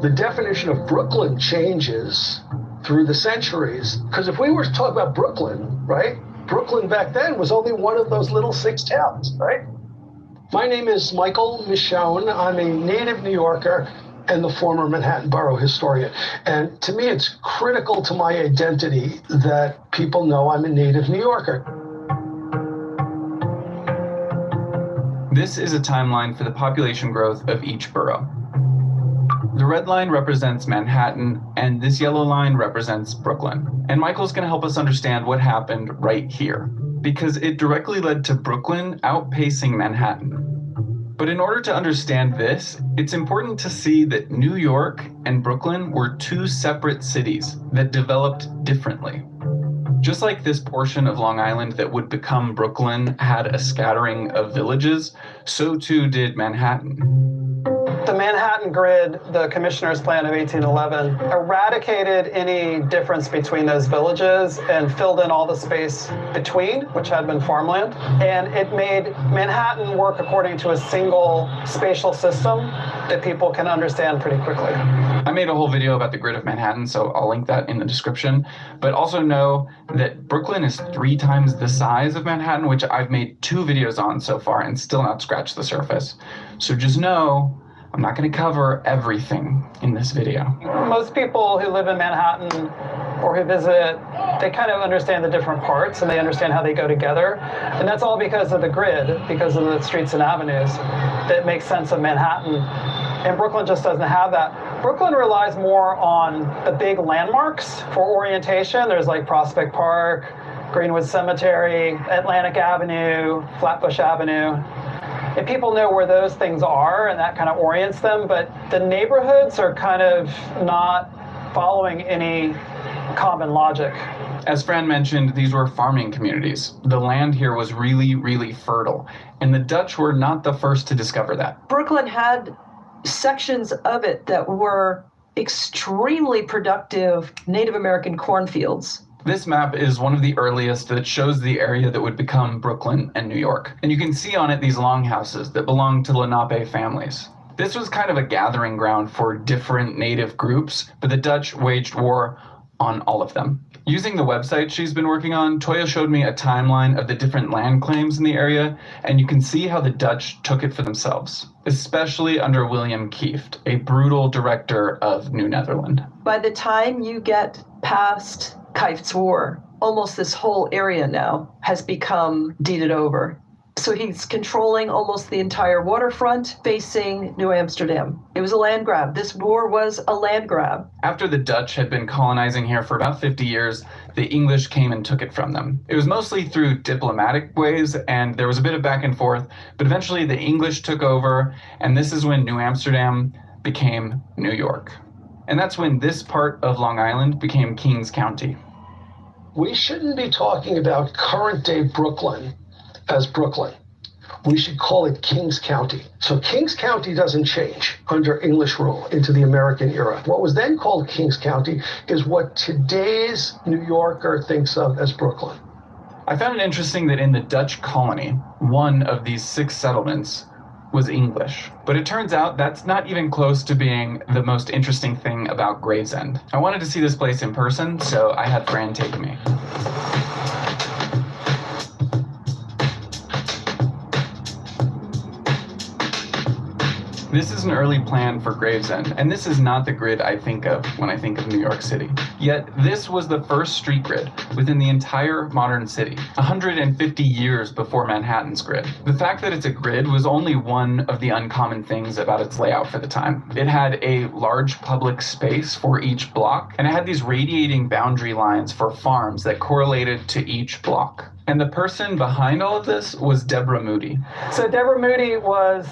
The definition of Brooklyn changes through the centuries. Because if we were to talk about Brooklyn, right? Brooklyn back then was only one of those little 6 towns, right? My name is Michael Michonne. I'm a native New Yorker and the former Manhattan Borough historian. And to me, it's critical to my identity that people know I'm a native New Yorker. This is a timeline for the population growth of each borough. The red line represents Manhattan, and this yellow line represents Brooklyn. And Michael's going to help us understand what happened right here, because it directly led to Brooklyn outpacing Manhattan. But in order to understand this, it's important to see that New York and Brooklyn were 2 separate cities that developed differently. Just like this portion of Long Island that would become Brooklyn had a scattering of villages, so too did Manhattan. The Manhattan Grid, the Commissioner's Plan of 1811, eradicated any difference between those villages and filled in all the space between, which had been farmland. And it made Manhattan work according to a single spatial system that people can understand pretty quickly. I made a whole video about the grid of Manhattan, so I'll link that in the description. But also know that Brooklyn is 3 times the size of Manhattan, which I've made 2 videos on so far and still not scratched the surface. So just know, I'm not going to cover everything in this video. Most people who live in Manhattan or who visit, they kind of understand the different parts and they understand how they go together. And that's all because of the grid, because of the streets and avenues that make sense of Manhattan. And Brooklyn just doesn't have that. Brooklyn relies more on the big landmarks for orientation. There's like Prospect Park, Greenwood Cemetery, Atlantic Avenue, Flatbush Avenue. And people know where those things are, and that kind of orients them, but the neighborhoods are kind of not following any common logic. As Fran mentioned, these were farming communities. The land here was really, really fertile, and the Dutch were not the first to discover that. Brooklyn had sections of it that were extremely productive Native American cornfields. This map is one of the earliest that shows the area that would become Brooklyn and New York. And you can see on it these longhouses that belonged to Lenape families. This was kind of a gathering ground for different native groups, but the Dutch waged war on all of them. Using the website she's been working on, Toya showed me a timeline of the different land claims in the area, and you can see how the Dutch took it for themselves, especially under William Kieft, a brutal director of New Netherland. By the time you get past Kieft's War, almost this whole area now has become deeded over. So he's controlling almost the entire waterfront facing New Amsterdam. It was a land grab. This war was a land grab. After the Dutch had been colonizing here for about 50 years, the English came and took it from them. It was mostly through diplomatic ways, and there was a bit of back and forth, but eventually the English took over, and this is when New Amsterdam became New York. And that's when this part of Long Island became Kings County. We shouldn't be talking about current day Brooklyn as Brooklyn. we should call it Kings County. So Kings County doesn't change under English rule into the American era. What was then called Kings County is what today's New Yorker thinks of as Brooklyn. I found it interesting that in the Dutch colony, one of these 6 settlements was English. But it turns out that's not even close to being the most interesting thing about Gravesend. I wanted to see this place in person, so I had Fran take me. This is an early plan for Gravesend, and this is not the grid I think of when I think of New York City. Yet this was the first street grid within the entire modern city, 150 years before Manhattan's grid. The fact that it's a grid was only one of the uncommon things about its layout for the time. It had a large public space for each block, and it had these radiating boundary lines for farms that correlated to each block. And the person behind all of this was Deborah Moody. So Deborah Moody was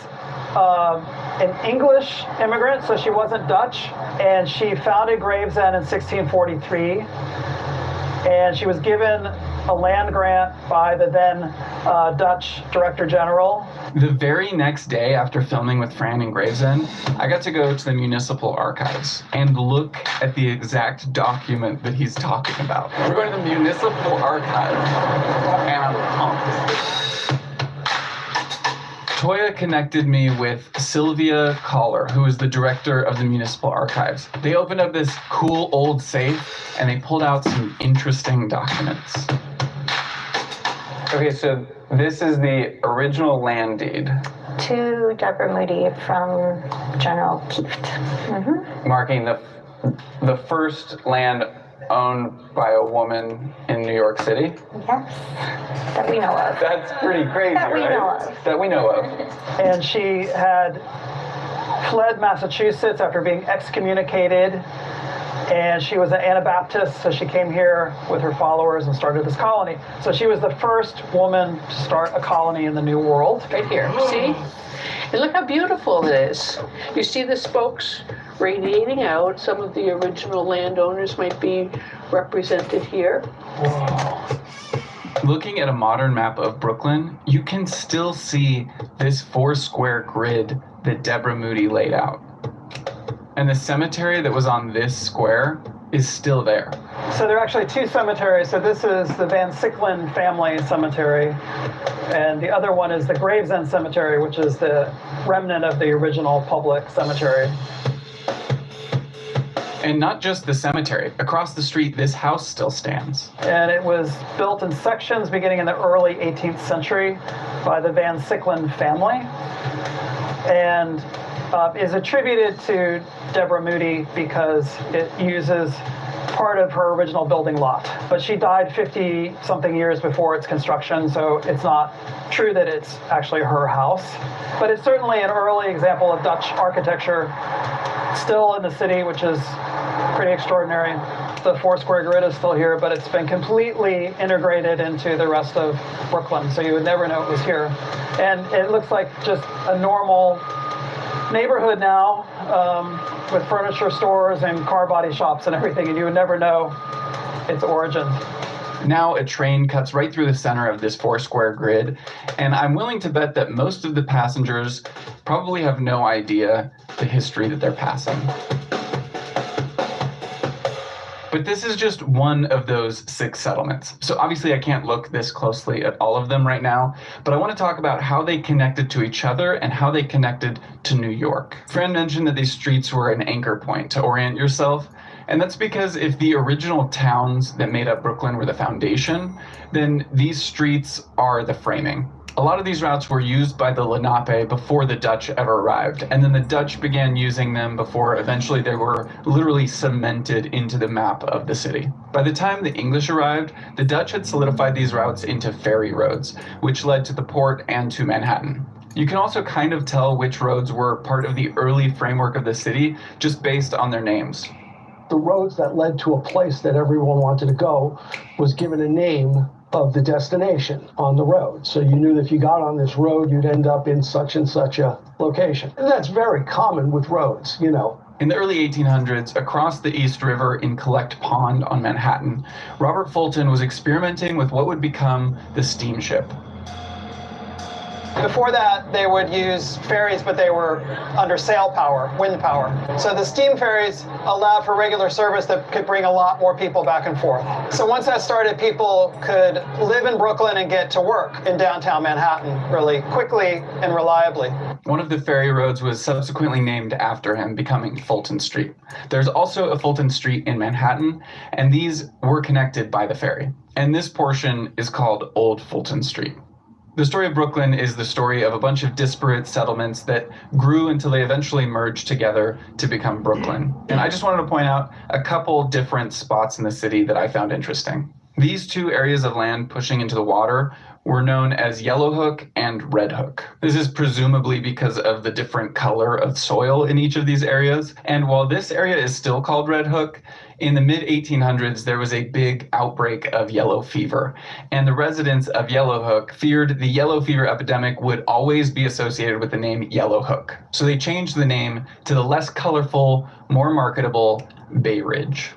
an English immigrant, so she wasn't Dutch, and she founded Gravesend in 1643, and she was given a land grant by the then Dutch Director General. The very next day after filming with Fran in Gravesend, I got to go to the municipal archives and look at the exact document that he's talking about. We're going to the municipal archives, and I'm pumped. Toya connected me with Sylvia Collar, who is the director of the Municipal Archives. They opened up this cool old safe and they pulled out some interesting documents. Okay, so this is the original land deed. To Deborah Moody from General Kieft. Mm-hmm. Marking the first land owned by a woman in New York City. Yes, that we know of. That's pretty crazy, That we right? know of. That we know of. And she had fled Massachusetts after being excommunicated, and she was an Anabaptist, so she came here with her followers and started this colony. So she was the first woman to start a colony in the New World. Right here, see? And look how beautiful it is. You see the spokes radiating out. Some of the original landowners might be represented here. Whoa. Looking at a modern map of Brooklyn, you can still see this 4-square grid that Deborah Moody laid out. And the cemetery that was on this square is still there. So there are actually 2 cemeteries. So this is the Van Sicklen family cemetery, and the other one is the Gravesend Cemetery, which is the remnant of the original public cemetery. And not just the cemetery. Across the street, this house still stands. And it was built in sections beginning in the early 18th century by the Van Sicklen family, and is attributed to Deborah Moody because it uses part of her original building lot. But she died 50-something years before its construction, so it's not true that it's actually her house. But it's certainly an early example of Dutch architecture still in the city, which is pretty extraordinary. The 4-square grid is still here, but it's been completely integrated into the rest of Brooklyn, so you would never know it was here. And it looks like just a normal neighborhood now, with furniture stores and car body shops and everything, and you would never know its origin. Now a train cuts right through the center of this 4-square grid, and I'm willing to bet that most of the passengers probably have no idea the history that they're passing. But this is just one of those 6 settlements. So obviously I can't look this closely at all of them right now, but I want to talk about how they connected to each other and how they connected to New York. Fran mentioned that these streets were an anchor point to orient yourself. And that's because if the original towns that made up Brooklyn were the foundation, then these streets are the framing. A lot of these routes were used by the Lenape before the Dutch ever arrived, and then the Dutch began using them before eventually they were literally cemented into the map of the city. By the time the English arrived, the Dutch had solidified these routes into ferry roads, which led to the port and to Manhattan. You can also kind of tell which roads were part of the early framework of the city just based on their names. The roads that led to a place that everyone wanted to go was given a name of the destination on the road. So you knew that if you got on this road, you'd end up in such and such a location. And that's very common with roads, you know. In the early 1800s, across the East River in Collect Pond on Manhattan, Robert Fulton was experimenting with what would become the steamship. Before that, they would use ferries, but they were under sail power, wind power. So the steam ferries allowed for regular service that could bring a lot more people back and forth. So once that started, people could live in Brooklyn and get to work in downtown Manhattan really quickly and reliably. One of the ferry roads was subsequently named after him, becoming Fulton Street. There's also a Fulton Street in Manhattan, and these were connected by the ferry. And this portion is called Old Fulton Street. The story of Brooklyn is the story of a bunch of disparate settlements that grew until they eventually merged together to become Brooklyn. And I just wanted to point out a couple different spots in the city that I found interesting. These two areas of land pushing into the water were known as Yellow Hook and Red Hook. This is presumably because of the different color of soil in each of these areas. And while this area is still called Red Hook, in the mid-1800s, there was a big outbreak of yellow fever. And the residents of Yellow Hook feared the yellow fever epidemic would always be associated with the name Yellow Hook. So they changed the name to the less colorful, more marketable Bay Ridge.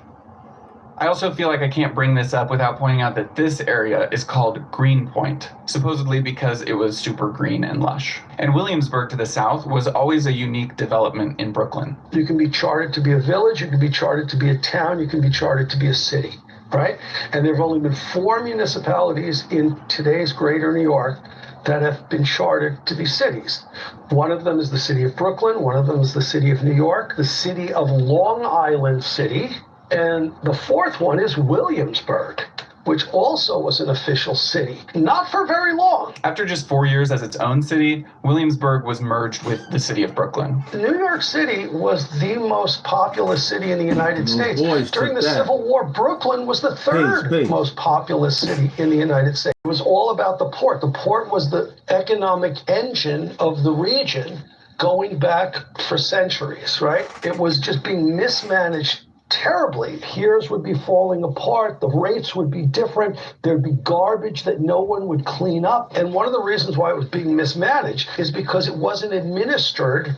I also feel like I can't bring this up without pointing out that this area is called Greenpoint, supposedly because it was super green and lush. And Williamsburg to the south was always a unique development in Brooklyn. You can be chartered to be a village, you can be chartered to be a town, you can be chartered to be a city, right? And there have only been 4 municipalities in today's greater New York that have been chartered to be cities. One of them is the city of Brooklyn, one of them is the city of New York, the city of Long Island City, and the 4th one is Williamsburg, which also was an official city, not for very long. After just 4 years as its own city, Williamsburg was merged with the city of Brooklyn. New York City was the most populous city in the United States. During the Civil War, Brooklyn was the 3rd most populous city in the United States. It was all about the port. The port was the economic engine of the region going back for centuries, right? It was just being mismanaged terribly. Piers would be falling apart, the rates would be different, there'd be garbage that no one would clean up. And one of the reasons why it was being mismanaged is because it wasn't administered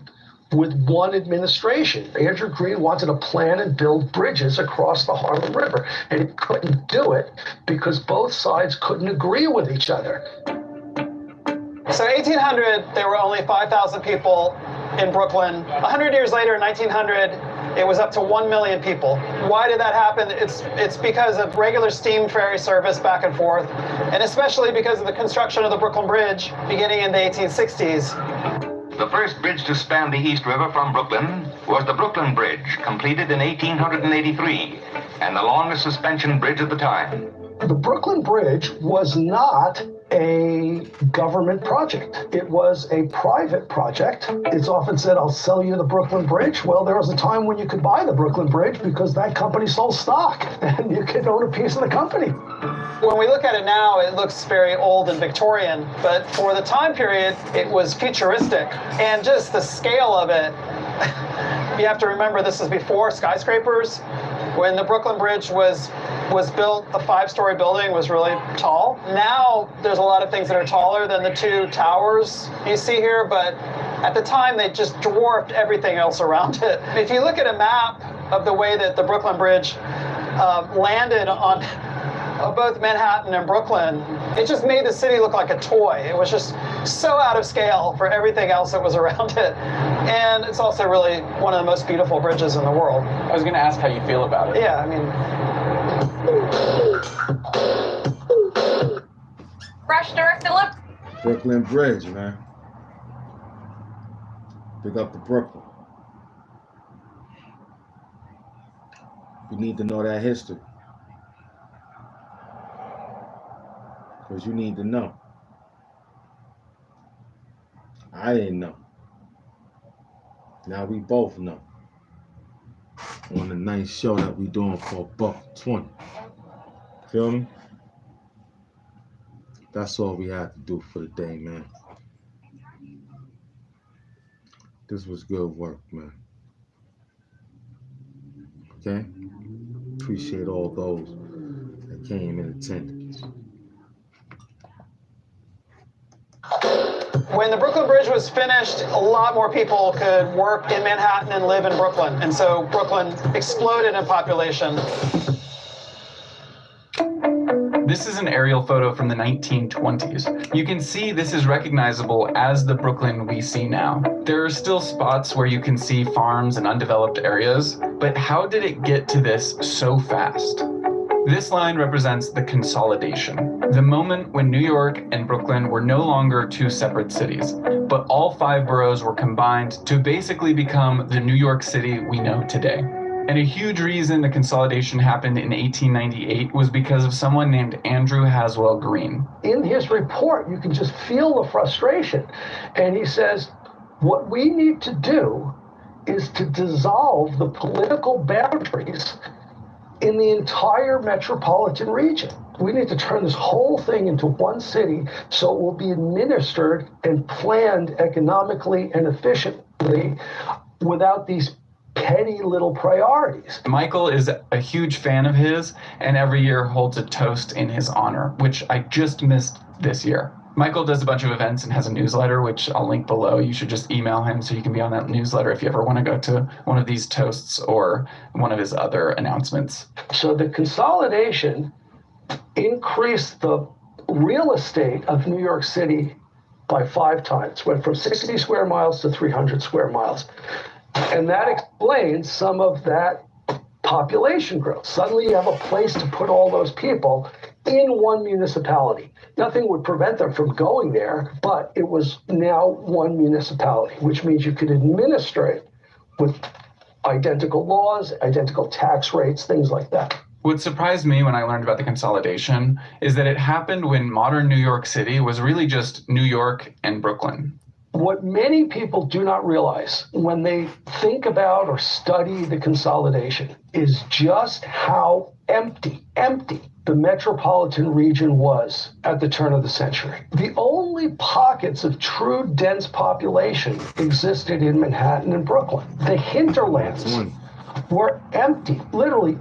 with one administration. Andrew Green wanted to plan and build bridges across the Harlem River, and he couldn't do it because both sides couldn't agree with each other. So 1800, there were only 5,000 people in Brooklyn. 100 years later, in 1900, it was up to 1 million people. Why did that happen? It's because of regular steam ferry service back and forth, and especially because of the construction of the Brooklyn Bridge beginning in the 1860s. The first bridge to span the East River from Brooklyn was the Brooklyn Bridge, completed in 1883, and the longest suspension bridge at the time. The Brooklyn Bridge was not a government project. It was a private project. It's often said, I'll sell you the Brooklyn Bridge. Well, there was a time when you could buy the Brooklyn Bridge because that company sold stock and you could own a piece of the company. When we look at it now, it looks very old and Victorian, but for the time period, it was futuristic. And just the scale of it, you have to remember this is before skyscrapers. When the Brooklyn Bridge was built, the 5-story building was really tall. Now there's a lot of things that are taller than the 2 towers you see here, but at the time they just dwarfed everything else around it. If you look at a map of the way that the Brooklyn Bridge landed on both Manhattan and Brooklyn, it just made the city look like a toy. It was just so out of scale for everything else that was around it. And it's also really one of the most beautiful bridges in the world. I was going to ask how you feel about it. Yeah, I mean... Fresh Director, look. Brooklyn Bridge, man. Big up to Brooklyn. You need to know that history. Because you need to know. I didn't know. Now we both know. On a nice show that we doing called Buck 20. Feel me? That's all we had to do for the day, man. This was good work, man. Okay? Appreciate all those that came in attendance. When the Brooklyn Bridge was finished, a lot more people could work in Manhattan and live in Brooklyn. And so Brooklyn exploded in population. This is an aerial photo from the 1920s. You can see this is recognizable as the Brooklyn we see now. There are still spots where you can see farms and undeveloped areas, but how did it get to this so fast? This line represents the consolidation, the moment when New York and Brooklyn were no longer two separate cities, but all 5 boroughs were combined to basically become the New York City we know today. And a huge reason the consolidation happened in 1898 was because of someone named Andrew Haswell Green. In his report, you can just feel the frustration. And he says, what we need to do is to dissolve the political boundaries in the entire metropolitan region. We need to turn this whole thing into one city so it will be administered and planned economically and efficiently without these petty little priorities. Michael is a huge fan of his and every year holds a toast in his honor, which I just missed this year. Michael does a bunch of events and has a newsletter, which I'll link below. You should just email him so you can be on that newsletter if you ever want to go to one of these toasts or one of his other announcements. So the consolidation increased the real estate of New York City by 5 times, went from 60 square miles to 300 square miles. And that explains some of that population growth. Suddenly you have a place to put all those people in one municipality. Nothing would prevent them from going there, but it was now one municipality, which means you could administer it with identical laws, identical tax rates, things like that. What surprised me when I learned about the consolidation is that it happened when modern New York City was really just New York and Brooklyn. What many people do not realize when they think about or study the consolidation is just how empty the metropolitan region was at the turn of the century. The only pockets of true dense population existed in Manhattan and Brooklyn. The hinterlands were empty, literally